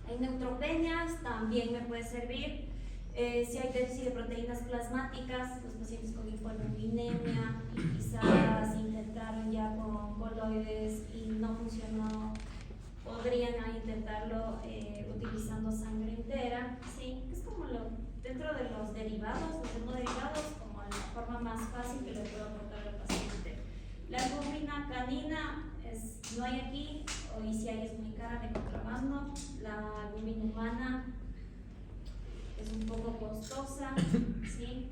Hay neutropenias, también me puede servir. Si hay déficit de proteínas plasmáticas, los pacientes con hipolinemia y quizás intentaron ya con coloides y no funcionó, podrían intentarlo utilizando sangre entera, ¿sí? Es como dentro de los derivados, los hemoderivados, como la forma más fácil que le puedo aportar al paciente. La albúmina canina no hay aquí, y si hay es muy cara de contrabando. La albúmina humana es un poco costosa, ¿sí?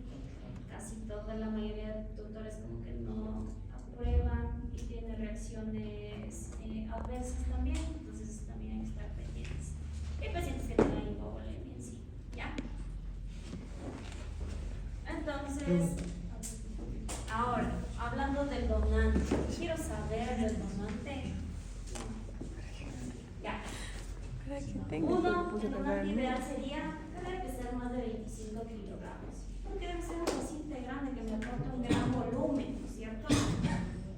Casi toda la mayoría de tutores como que no aprueban y tiene reacciones adversas también, entonces también hay que estar pendientes. Hay pacientes que tienen hipovolemia en sí, ¿ya? Entonces, ahora, hablando del donante, quiero saber del donante. Ya. Uno, el donante ideal sería que debe pesar más de 25 kilogramos, porque debe ser un paciente grande que me aporte un gran volumen, ¿no es cierto?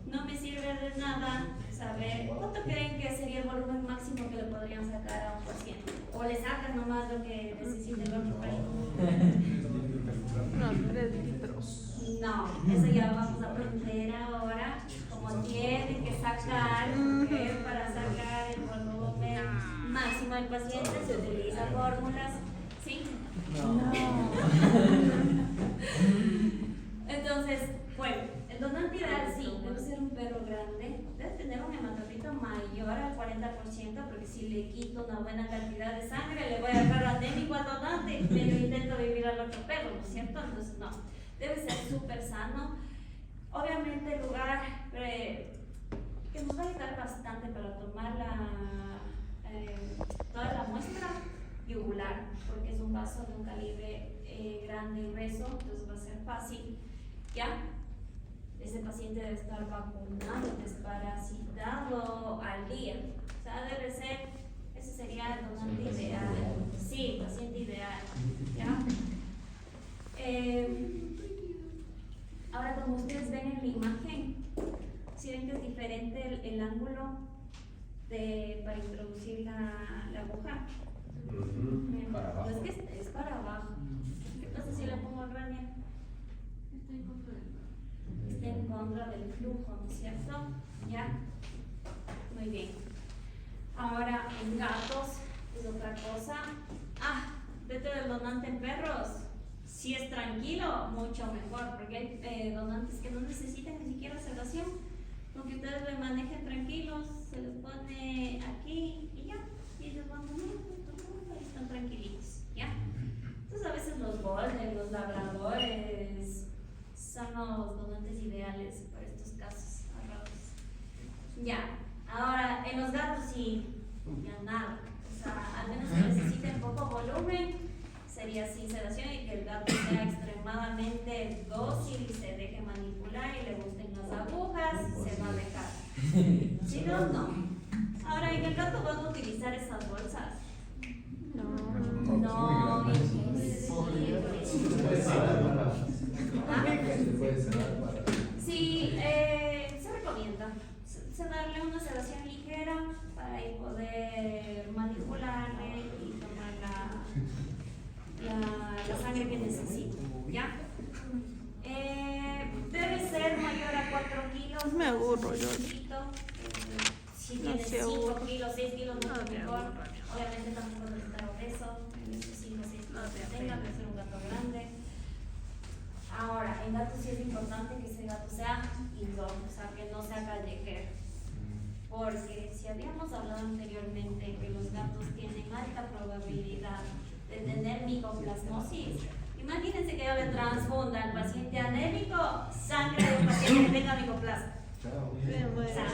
No me sirve de nada saber cuánto creen que sería el volumen máximo que le podrían sacar a un paciente, o le sacan nomás lo que necesite el otro paciente. No, 3 litros. No, eso ya vamos a aprender ahora, como tienen que sacar, ¿ok? Para sacar el volumen máximo del paciente se utilizan fórmulas, ¿sí? No. Entonces, bueno, el donante ideal sí, debe ser un perro grande, debe tener un hematocrito mayor al 40%, porque si le quito una buena cantidad de sangre, le voy a dejar anémico al donante, pero intento vivir al otro perro, ¿no es cierto? Entonces, no, debe ser súper sano. Obviamente, el lugar que nos va a ayudar bastante para tomar toda la muestra yugular, porque es un vaso de un calibre grande y grueso, entonces va a ser fácil, ¿ya? Ese paciente debe estar vacunado, desparasitado al día, o sea, debe ser, ese sería el donante ideal, sí, paciente ideal, ¿ya? Ahora, como ustedes ven en la imagen, si ven que es diferente el ángulo para introducir la aguja. Para abajo. No, es que es para abajo. No sé si le pongo Rania. Está en contra del flujo, ¿no es cierto? ¿Ya? Muy bien. Ahora, en gatos es otra cosa. Dentro del donante en perros, si es tranquilo, mucho mejor, porque hay donantes que no necesitan ni siquiera sedación. Con que ustedes lo manejen tranquilos, se les pone aquí y ya, y ellos van tomando y están tranquilitos, ¿ya? volumen sería sin sedación y que el gato sea extremadamente dócil y se deje manipular y le gusten las agujas, se va a dejar. Si no, no. Ahora, en el gato van a utilizar esas bolsas. No, sí, se recomienda darle una sedación ligera para ahí poder manipularle y tomar la sangre que necesita, ¿ya? Debe ser mayor a 4 kilos. Me aburro yo. Si tiene 5 kilos, 6 kilos, mucho No te mejor. aburro. Obviamente tampoco debe estar obeso, en esos 5 o 6 kilos que tenga, debe ser un gato grande. Ahora, en gatos sí es importante que ese gato sea indoor, o sea, que no sea callejero. Porque si habíamos hablado anteriormente que los gatos tienen alta probabilidad de tener micoplasmosis, imagínense que yo le transfunda al paciente anémico sangre de un paciente que tenga micoplasma. O sea,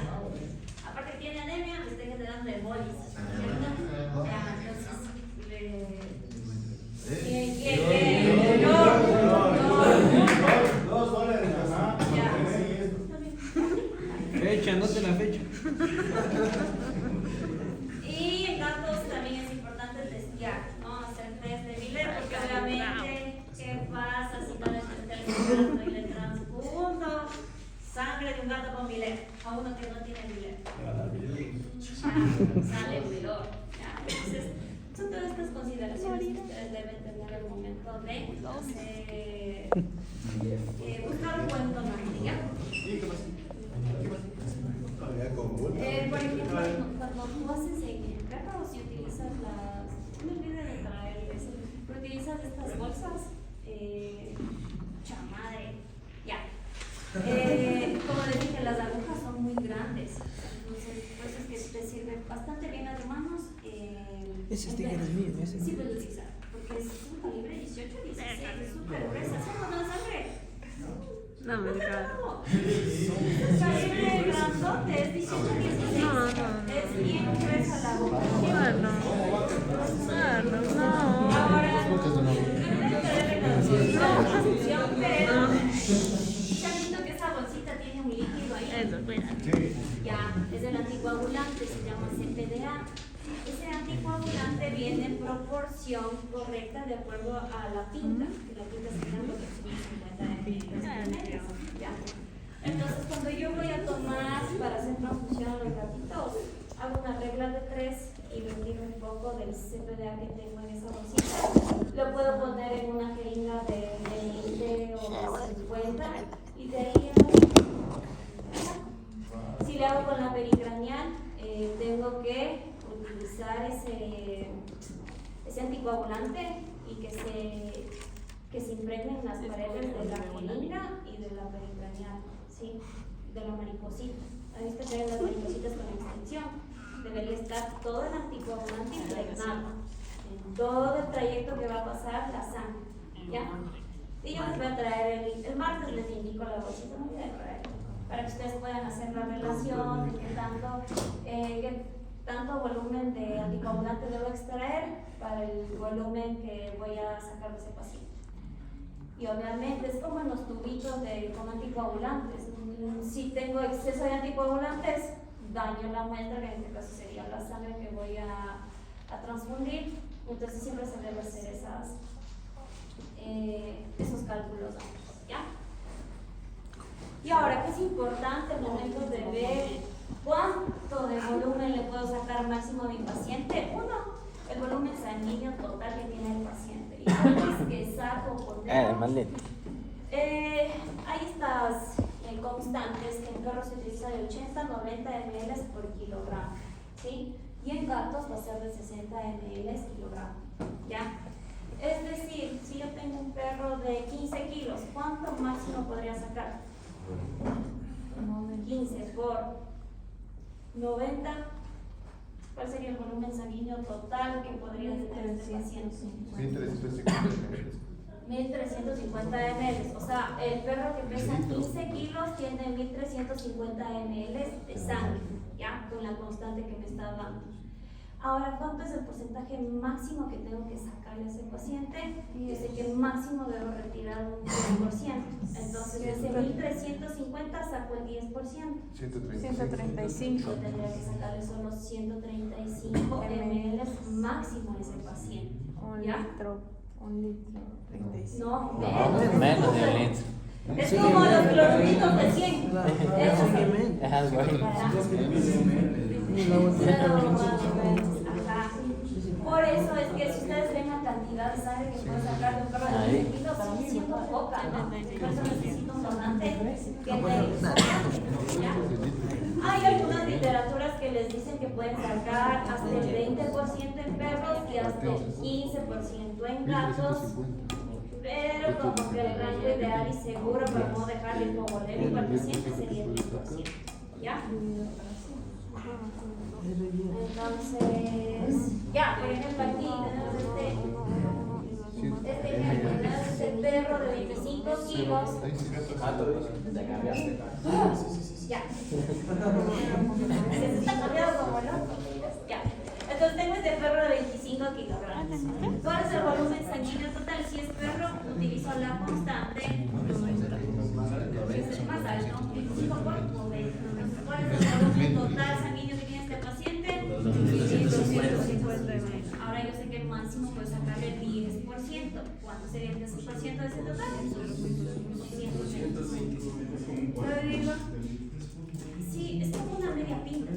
aparte que tiene anemia, le está generando embolias, ¿cierto? Ya, entonces, Fecha, anote la fecha. Y en gatos también es importante testear, ¿no? Hacer test de Miller, porque obviamente, ¿qué pasa si no le testé el gato y le transfundo sangre de un gato con Miller a uno que no tiene Miller? Sale el dolor. Entonces, son todas estas consideraciones que ustedes deben tener al momento de buscar un buen donante, ¿ya? Por ejemplo, cuando tú haces en el perro, si utilizas no me olvides de traerles, pero utilizas estas bolsas, chamadre, ya. Como les dije, las agujas son muy grandes, entonces por eso es que te sirve bastante bien las manos. Ese sticker es mío, ese. Sí, puedes utilizar, porque es un calibre 18, 16, es súper gruesa, ¿sí o no la sangre? No me encanta. El calibre grandote es 18, 16. No. Es bien gruesa la boca. Bueno, no. Ahora, debe tener reconocimiento, pero se ha visto que esa bolsita tiene un líquido ahí. Eso, mira. Ya, es el anticoagulante, se llama CPDA. Ese anticoagulante viene en proporción correcta de acuerdo a la pinta, que la pinta se llama 50 ml. ¿Ya? Entonces, cuando yo voy a tomar para hacer transfusión a los gatitos, hago una regla de 3 y retiro un poco del CPDA que tengo en esa bolsita. Lo puedo poner en una jeringa de 20 o de 50 y de ahí si le hago con la pericranial, tengo que utilizar ese anticoagulante y que se impregnen las paredes de la jeringa y de la pericranial, ¿sí? De la mariposita. ¿Han visto que hay las maripositas con extensión? Debería estar todo el anticoagulante impregnado en todo el trayecto que va a pasar la sangre, ¿ya? Y yo les voy a traer el martes, les indico la bolsita, no olviden traerla, para que ustedes puedan hacer la relación de qué tanto volumen de anticoagulante debo extraer para el volumen que voy a sacar de ese paciente. Y obviamente es como en los tubitos con anticoagulantes. Si tengo exceso de anticoagulantes, daño la muestra, que en este caso sería la sangre que voy a transfundir. Entonces siempre se debe hacer esos cálculos antes, ¿ya? Y ahora, que es importante al momento de ver cuánto de volumen le puedo sacar máximo a mi paciente. Uno, el volumen sanguíneo total que tiene el paciente. Y antes que saco por hay estas constantes que en perros se utiliza de 80 90 ml por kilogramo, ¿sí? Y en gatos va a ser de 60 ml kilogramo, ¿ya? Es decir, si yo tengo un perro de 15 kilos, ¿cuánto máximo podría sacar? 15 por 90. ¿Cuál sería el volumen sanguíneo total que podría tener este paciente? 1350 ml. O sea, el perro que pesa 15 kilos tiene 1350 ml de sangre, ¿ya? Con la constante que me está dando. Ahora, ¿cuánto es el porcentaje máximo que tengo que sacar sacarle a ese paciente, yo sé que el máximo debo retirar un 10%. Entonces, de ese 1350 saco el 10%. 135. Yo tendría que sacarle solo 135 ml máximo a ese paciente. ¿Ya? Un litro, 35. No, No, menos de un litro. Es como los cloruritos de 100. Eso Es algo ahí. Ajá. Por eso es que si ustedes ven la cantidad de sangre que puede sacar de un perro de 20 kilos, sigue siendo poca, ¿no? Por eso necesito un donante que ¿ya? Hay algunas literaturas que les dicen que pueden sacar hasta el 20% en perros y hasta el 15% en gatos. Pero como que el rango ideal y seguro para no dejarle hipovolémico al paciente sería el 10%. ¿Ya? Entonces, ya, por ejemplo, aquí tenemos este ejemplo, tenemos este perro de 25 kilos. Ya. Se está cambiando como loco. Ya. Entonces tengo este perro de 25 kilogramos. ¿Cuál es el volumen sanguíneo total? Si es perro, utilizo la constante. Es más alto, 25 por 90. ¿Cuál es el volumen total sanguíneo que tiene este paciente? 250. Ahora yo sé que el máximo puede sacarle el 10%. ¿Cuánto sería el 10% de ese total? 150. ¿Lo digo? Sí, es como una media pinta.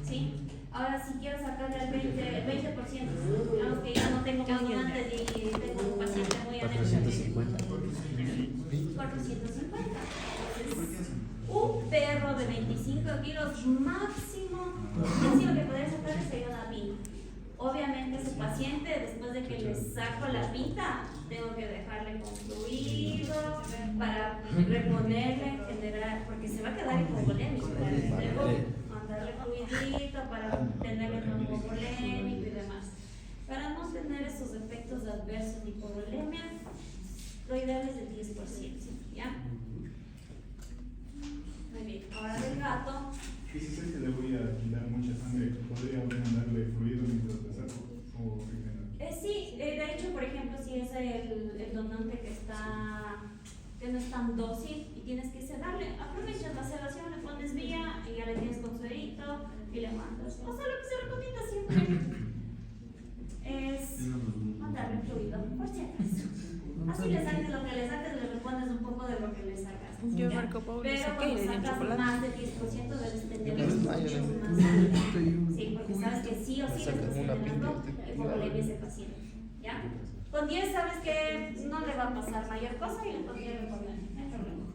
¿Sí? Ahora si quiero sacarle el 20%, digamos que ya no tengo donantes y tengo un paciente muy adentro. 450. Entonces, un perro de 25 kilos máximo que podría sacar sería una pinta. Obviamente ese paciente, después de que le saco la pinta, tengo que dejarle con fluido para reponerle, generar, porque se va a quedar hipovolémico. Mandarle fluidito para tenerle hipovolémico y demás. Para no tener esos efectos adversos de hipovolemia, lo ideal es del 10%. ¿Ya? Muy bien, ahora del gato. Y si sé que le voy a quitar mucha sangre, ¿podría darle fluido mientras le saco? ¿O Sí, de hecho, por ejemplo, si es el donante que no es tan dócil y tienes que sedarle, aprovechas la sedación, le pones vía y ya le tienes con suerito y le mandas. O sea, lo que se recomienda siempre es mandarle fluido, por si acaso. Así le saques lo que le saques, le repones un poco de lo que le sacas. Yo Marco Polo Pero saqué y cuando le di sacas chocolate. más del 10% debes tener mucho más sangre. Sí, porque sabes que sí o sí le estás generando hipovolemia a ese paciente. ¿Ya? Con 10 sabes que no le va a pasar mayor cosa y le podría reponer. No hay problema.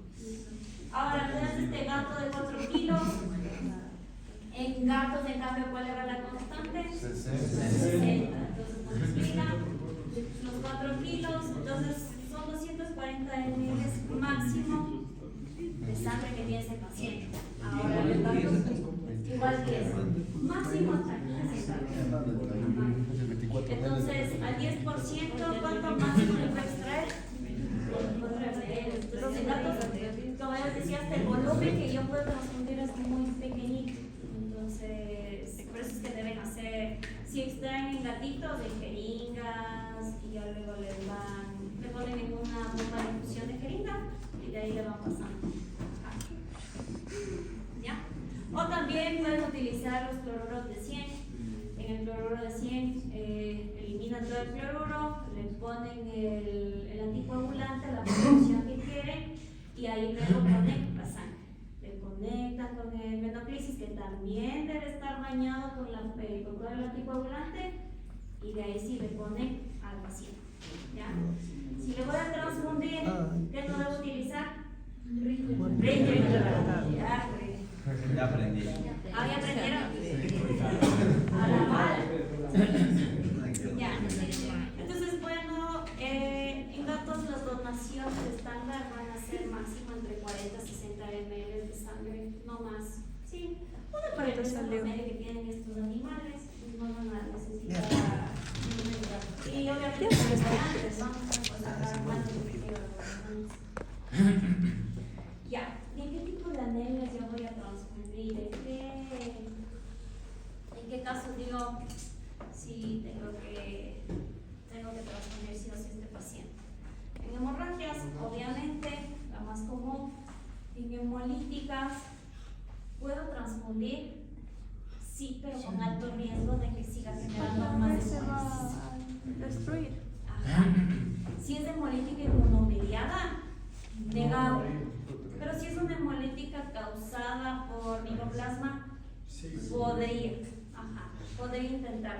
Ahora tenemos este gato de 4 kilos. En gatos, en cambio, ¿cuál era la constante? 60. Entonces, nos explica los 4 kilos. Entonces, son 240 ml máximo de sangre que tiene ese paciente. Ahora, los gatos, igual que eso. Máximo hasta 60. Entonces, al 10%, ¿cuánto máximo le puede extraer? Entonces, en gatos, como ya decía, hasta el volumen que yo puedo transfundir es muy pequeñito. Entonces, por eso es que deben hacer, si extraen gatitos de jeringas y ya luego le ponen en una bomba de infusión de jeringa y de ahí le van pasando. ¿Ya? O también pueden utilizar los cloruros de 100. En el cloruro de 100 eliminan todo el cloruro, le ponen el anticoagulante, la proporción que quieren y ahí luego ponen la sangre. Conectan con el venoclisis que también debe estar bañado con todo el anticoagulante y de ahí sí le ponen al paciente. ¿Ya? Si le voy a transfundir, ¿qué no debo utilizar? Ya aprendí. Ah, ya aprendieron. A la mala. Ya. Entonces, bueno, en gatos las donaciones estándar van a ser máximo entre 40 y 60 ml de sangre, no más. Sí, una para el promedio que tienen estos animales, no van a necesitar. Y obviamente los restaurantes vamos a sacar más de Ya, ¿y en qué tipo de anemias yo voy a transfundir? ¿En qué casos digo si tengo que fluir. Ajá. Si es hemolítica inmunomediada, negado. Pero si es una hemolítica causada por micoplasma, podría intentar.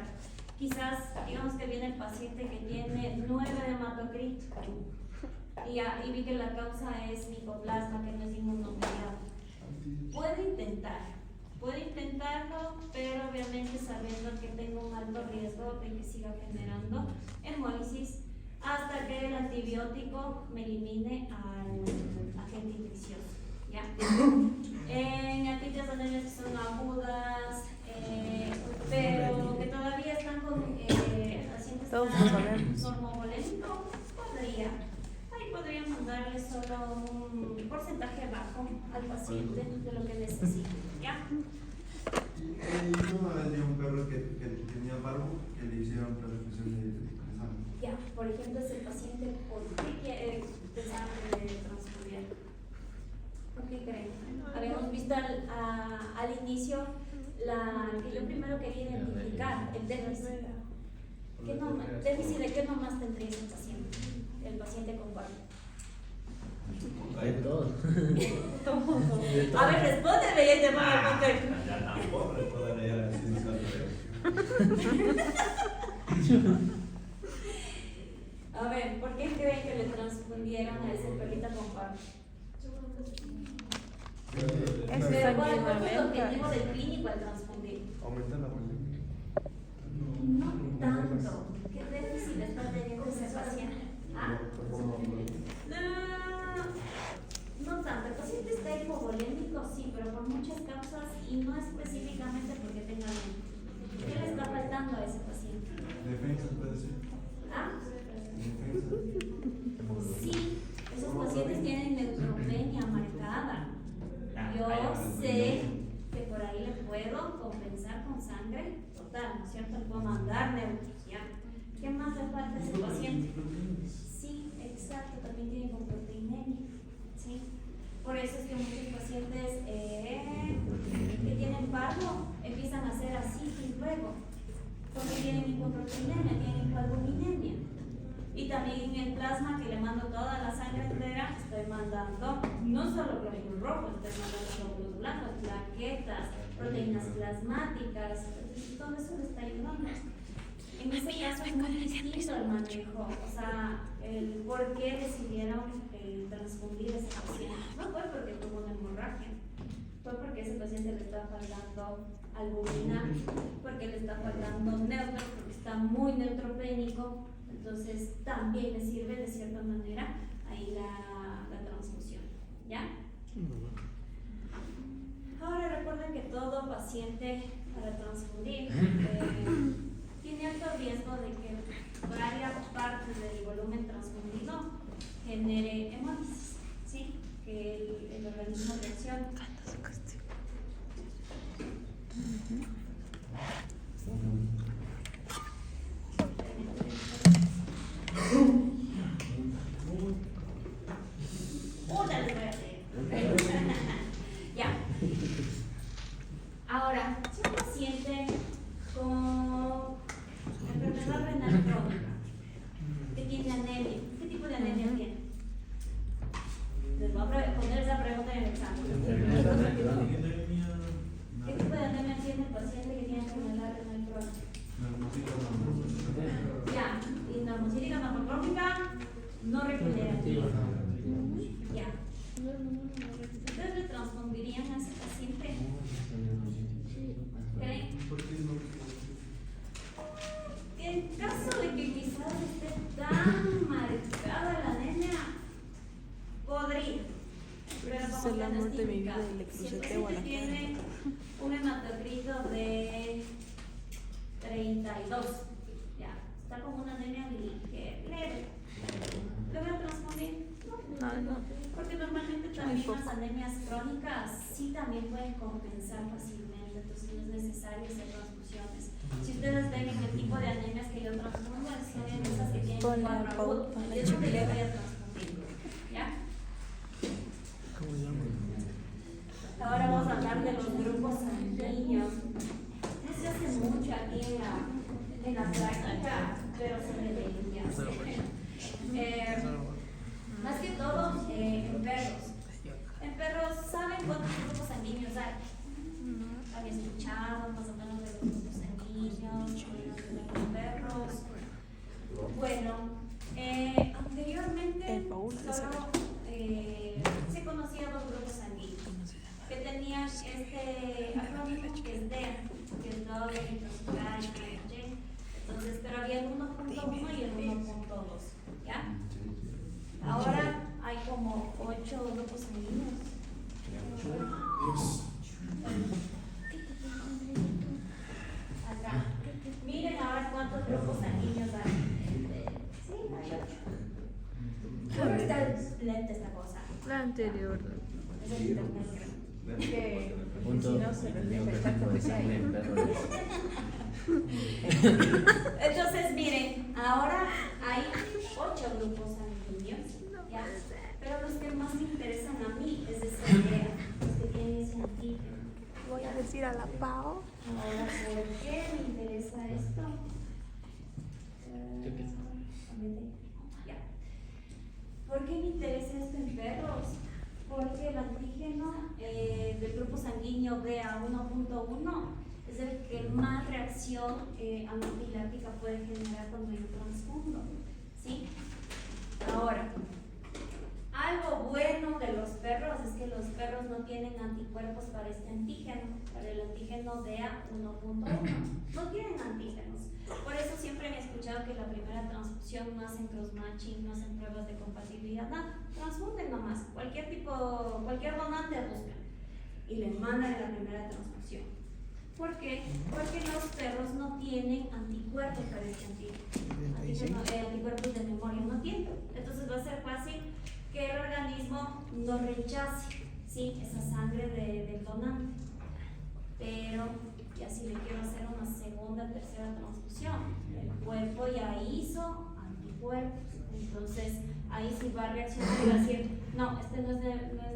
Quizás, digamos que viene el paciente que tiene 9 de hematocrit y vi que la causa es micoplasma, que no es inmunomediado. Puede intentarlo, pero obviamente sabiendo que tengo un alto riesgo de que siga generando hemólisis hasta que el antibiótico me elimine al agente infeccioso. ¿Ya? En aquellas anemias que son agudas, pero que todavía están con pacientes normovolémicos, podría mandarle solo un porcentaje bajo al paciente de lo que necesita. ¿Ya? Yo tenía un perro que tenía barbo, que le hicieron transfusión de sangre. Ya, por ejemplo, ese paciente, ¿por qué quiere de sangre transfundir? ¿Por qué creen? Habíamos visto al inicio que yo primero quería identificar el déficit. ¿Déficit de qué nomás tendría ese paciente? El paciente con barbo. De todo. A ver, respóndeme y te voy a responder. Ya tampoco le puedo leer así de A ver, ¿por qué creen que le transfundieron a ese perrito con barbo? Es Pero ¿cuál fue el sanguinolenta. objetivo del clínico al transfundir? Aumenta la volumen. No tanto. ¿Qué déficit está teniendo ese paciente? ¿Ah? No tanto. El paciente está hipovolémico, sí, pero por muchas causas y no específicamente porque tenga anemia. ¿Qué le está faltando a ese paciente? Defensa puede ser. ¿Ah? Defensa. Sí, esos pacientes tienen neutropenia marcada. Yo sé que por ahí le puedo compensar con sangre total, ¿no es cierto? Le puedo mandar neutros, ¿ya? ¿Qué más le falta a ese paciente? Sí, exacto, también tiene hipoproteinemia, ¿sí? Por eso es que muchos pacientes que tienen parvo empiezan a hacer así y luego, porque tienen hipoproteinemia, tienen hipoalbuminemia. Y también en el plasma, que le mando toda la sangre entera, estoy mandando no solo glóbulos rojos, estoy mandando glóbulos blancos, plaquetas, proteínas plasmáticas, todo eso le está ayudando. En ese caso es muy distinto el manejo, o sea, el por qué decidieron transfundir a ese paciente. No fue porque tuvo una hemorragia, fue porque ese paciente le está faltando albumina, porque le está faltando neutros, porque está muy neutropénico. Entonces también le sirve de cierta manera ahí la transfusión, ¿ya? Ahora recuerden que todo paciente para transfundir tiene alto riesgo de que varias partes del volumen transfundido genere hemólisis, ¿sí? Que el organismo reaccione. Ya. Ahora, si un paciente con enfermedad renal crónica que tiene anemia, ¿qué tipo de anemia tiene? Les voy a poner esa pregunta en el examen. ¿Qué tipo de anemia tiene el paciente que tiene enfermedad renal crónica? Ya, y normocítica normocrónica no regenerativa. Ya. ¿Ustedes le transfundirían a ese paciente? ¿Creen? En caso de que quizás esté tan marcada la anemia, podría. Pero Es como el amor de mi vida diagnosticado. y le Si el crucé a la paciente tiene un hematocrito de 32, ya, está como una anemia leve. ¿Lo voy a transfundir? No. Porque normalmente también las anemias crónicas sí también pueden compensar fácilmente, entonces no es necesario hacer transfusiones. Si ustedes ven en el tipo de anemias que yo transfundo, son esas que tienen un cuadro agudo, es donde yo voy a transfundir. ¿Ya? Ahora vamos a hablar de los grupos sanguíneos. No se hace mucho aquí en la práctica, pero se debería. Más que todo en perros. En perros, ¿saben cuántos grupos sanguíneos hay? ¿Han escuchado más o menos de los grupos sanguíneos de los perros? Bueno, anteriormente solo se conocían los grupos sanguíneos que tenían este acrónimo que es DEA, que es doble intracelular y entonces, pero había el 1.1 y el 1.2, ¿ya? Ahora hay como 8 grupos sanguíneos. Acá. Miren ahora cuántos grupos sanguíneos hay. Sí, hay 8. ¿Cómo está lenta esta cosa? La anterior. Es el internet, creo. Que Punto. si no se refleja exactamente ahí. Entonces, miren, ahora hay 8 grupos sanguíneos, ¿ya? Pero los que más me interesan a mí es esa idea, los que tienen ese antígeno. Voy a decir a la Pau. Ahora, ¿por qué me interesa esto? Ya. ¿Por qué me interesa esto en perros? Porque el antígeno del grupo sanguíneo BA 1.1 es el que más reacción anafiláctica puede generar cuando yo transfundo, ¿sí? Ahora, algo bueno de los perros es que los perros no tienen anticuerpos para este antígeno, para el antígeno DEA 1.1. No tienen antígenos. Por eso siempre han escuchado que la primera transfusión no hacen cross-matching, no hacen pruebas de compatibilidad, nada. Transfunden nomás. Cualquier donante buscan y le mandan la primera transfusión. ¿Por qué? Porque los perros no tienen anticuerpos para este antígeno. Anticuerpos de memoria no tienen. Entonces va a ser fácil que el organismo no rechace, ¿sí?, esa sangre del donante. Pero ya si le quiero hacer una segunda, tercera transfusión, el cuerpo ya hizo anticuerpos. Entonces ahí sí va a reaccionar y va a decir, no, este no es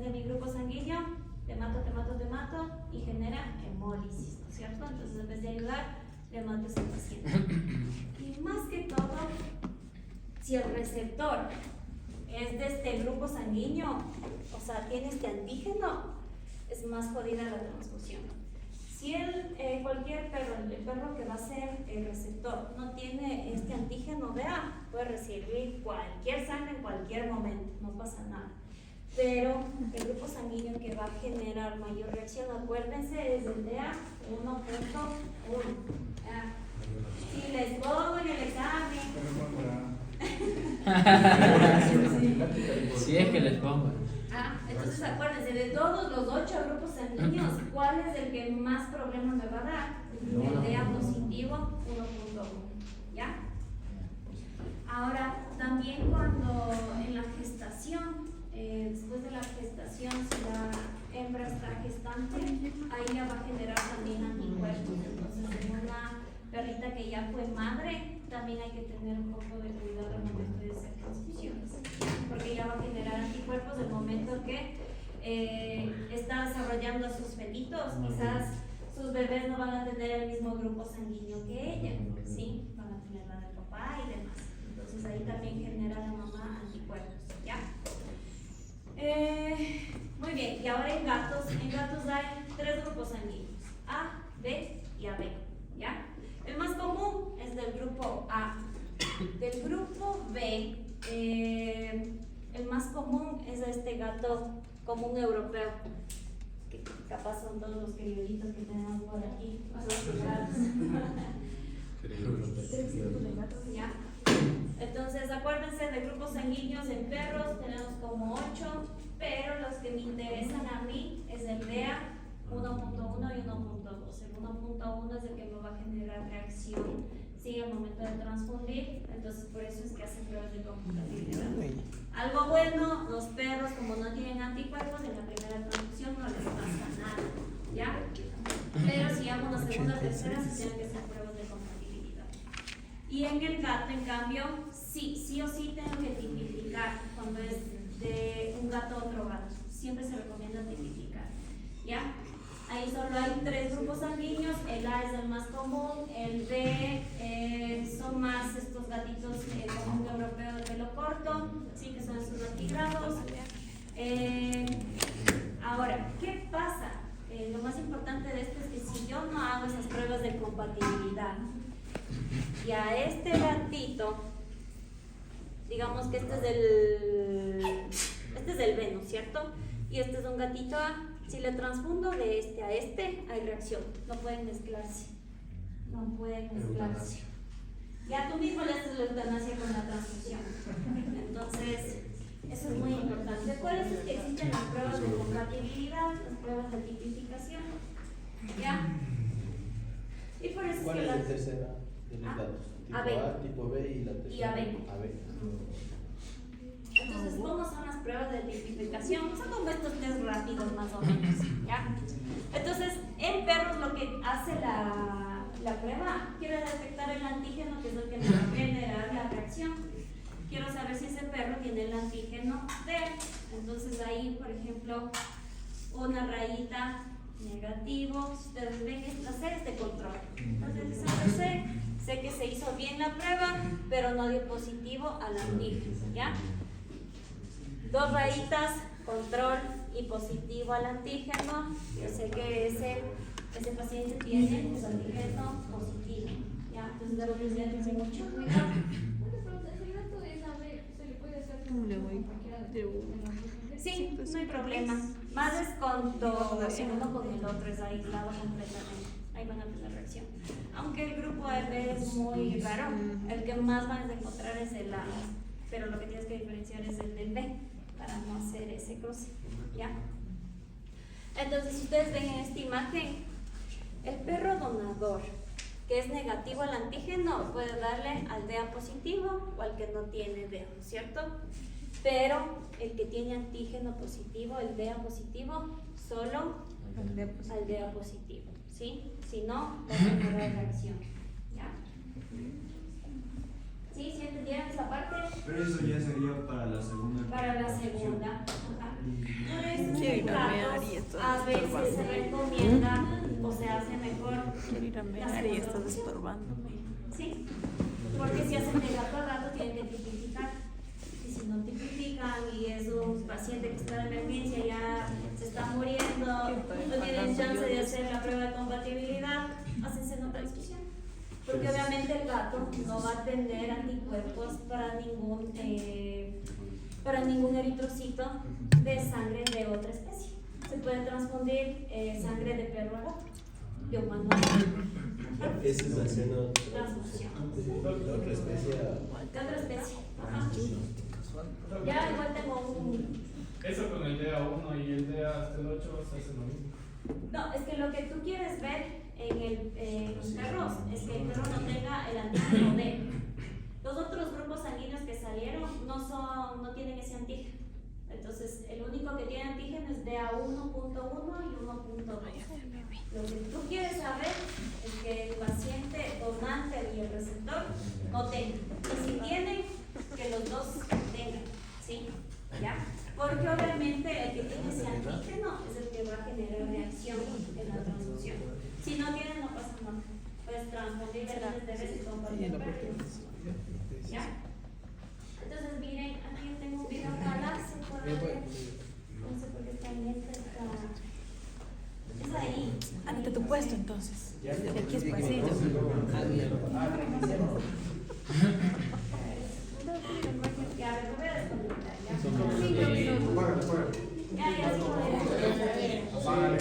de mi grupo sanguíneo, te mato y genera hemólisis, ¿no es cierto? Entonces en vez de ayudar, le mato a ese paciente. Y más que todo, si el receptor es de este grupo sanguíneo, o sea, tiene este antígeno, es más jodida la transfusión. Si cualquier perro, el perro que va a ser el receptor, no tiene este antígeno DEA, puede recibir cualquier sangre en cualquier momento, no pasa nada. Pero el grupo sanguíneo que va a generar mayor reacción, acuérdense, es el DEA 1.1. Si les pongo en el examen. Si es que les pongo. Entonces acuérdense, de todos los 8 grupos sanguíneos, ¿cuál es el que más problemas me va a dar? El DEA positivo 1.1, ¿ya? Ahora, también cuando en la gestación, después de la gestación, si la hembra está gestante, ahí ya va a generar también anticuerpos. Entonces, en una perrita que ya fue madre, también hay que tener un poco de cuidado al momento de hacer transfusiones, porque ya va a generar anticuerpos el momento que está desarrollando a sus felitos. Quizás sus bebés no van a tener el mismo grupo sanguíneo que ella, ¿sí? Van a tener la del papá y demás. Entonces ahí también genera la mamá anticuerpos, ¿ya? Muy bien, y ahora en gatos hay 3 grupos sanguíneos, A, B y AB, ¿ya? El más común es del grupo A. Del grupo B, el más común es este gato común europeo, que capaz son todos los criollitos que tenemos por aquí. ¿Ya? Entonces acuérdense de grupos sanguíneos en perros, tenemos como 8, pero los que me interesan a mí es el DEA 1.1 y 1.2. El 1.1 es el que me va a generar reacción, ¿sí?, al momento de transfundir. Entonces por eso es que hacen pruebas de compatibilidad. Algo bueno, los perros como no tienen anticuerpos en la primera transfusión no les pasa nada, ¿ya? Pero si hago una segunda, tercera, se tienen que hacer pruebas de compatibilidad. Y en el gato, en cambio, sí o sí tengo que tipificar cuando es de un gato a otro gato. Siempre se recomienda tipificar, ¿ya? Ahí solo hay 3 grupos sanguíneos, el A es el más común, el B son más estos gatitos común sí, que son sus antigrados. Ahora, ¿qué pasa? Lo más importante de esto es que si yo no hago esas pruebas de compatibilidad y a este gatito, digamos que este es el B, ¿no es cierto? Y este es un gatito A. Si le transfundo de este a este, hay reacción. No pueden mezclarse. No pueden mezclarse. Ya tú mismo le haces la eutanasia con la transfusión. Entonces, eso es muy importante. ¿Cuáles es que existen las pruebas de compatibilidad, las pruebas de tipificación? ¿Ya? Y por eso ¿Cuál es es que la tercera de los datos? Tipo AB. A, tipo B y la tercera. Y AB. AB. Entonces, ¿cómo son las pruebas de tipificación? Son como estos test rápidos más o menos, ¿ya? Entonces, en perros lo que hace la prueba, quiere detectar el antígeno, que es lo que me va a generar la reacción. Quiero saber si ese perro tiene el antígeno D. Entonces ahí, por ejemplo, una rayita negativo, si ustedes ven, la C es de control. Entonces esa C, sé que se hizo bien la prueba, pero no dio positivo al antígeno, ¿ya? Dos rayitas, control y positivo al antígeno. Yo sé que ese paciente tiene el antígeno positivo, ¿ya? Entonces debo tener mucho cuidado. Sí, no hay problema. Más es cuando el uno con el otro es aislado completamente. Ahí van a tener reacción. Aunque el grupo AB es muy raro, el que más van a encontrar es el A. Pero lo que tienes que diferenciar es el del B para no hacer ese cruce. ¿Ya? Entonces, si ustedes ven en esta imagen, el perro donador que es negativo al antígeno puede darle al DA positivo o al que no tiene DA, ¿no es cierto? Pero el que tiene antígeno positivo, el DA positivo, solo al DA positivo, ¿sí? Si no, va a generar reacción, ¿ya? ¿Sí? ¿Sí entendieron esa parte? Pero eso ya sería para la segunda. Para la segunda. Ajá. Por eso Quiero en ir a mear y gatos esto a está veces se estorbando. recomienda o se hace mejor. Quiero ir a mear y estás estorbándome. Sí, porque si hacen de gato a gato tienen que tipificar. Y si no tipifican y es un paciente que está de emergencia, ya se está muriendo, no tienen chance de hacer la prueba de compatibilidad, hacen otra discusión. Porque obviamente el gato no va a tener anticuerpos para ningún eritrocito de sangre de otra especie. Se puede transfundir sangre de perro a gato, de humano a gato. Esa es haciendo Transfusión. de otra especie a... De otra especie. Ajá. Ya igual tengo un... Eso con el DA1 y el DA hasta el 8 se hace lo mismo. No, es que lo que tú quieres ver en los perros es que el perro no tenga el antígeno D. Los otros grupos sanguíneos que salieron no tienen ese antígeno. Entonces, el único que tiene antígeno es DA1.1 y 1.2. Lo que tú quieres saber es que el paciente donante y el receptor no tengan. Y si tienen, que los dos tengan. ¿Sí? ¿Ya? Porque obviamente el que tiene ese antígeno es el que va a generar reacción en la transfusión. Si no tiene, no pasa nada. Puedes transfundir millones de veces con cualquier pérdida. ¿Ya? Entonces, miren, aquí yo tengo un video acá, se puede ver. No sé por qué está en esta. Es ahí. Ante tu puesto, entonces. Ya, Y aquí es ya, pasillo. Ya, a ver, voy a desconectar. Ya, 5 minutos. Ya, sí, voy a Apágale,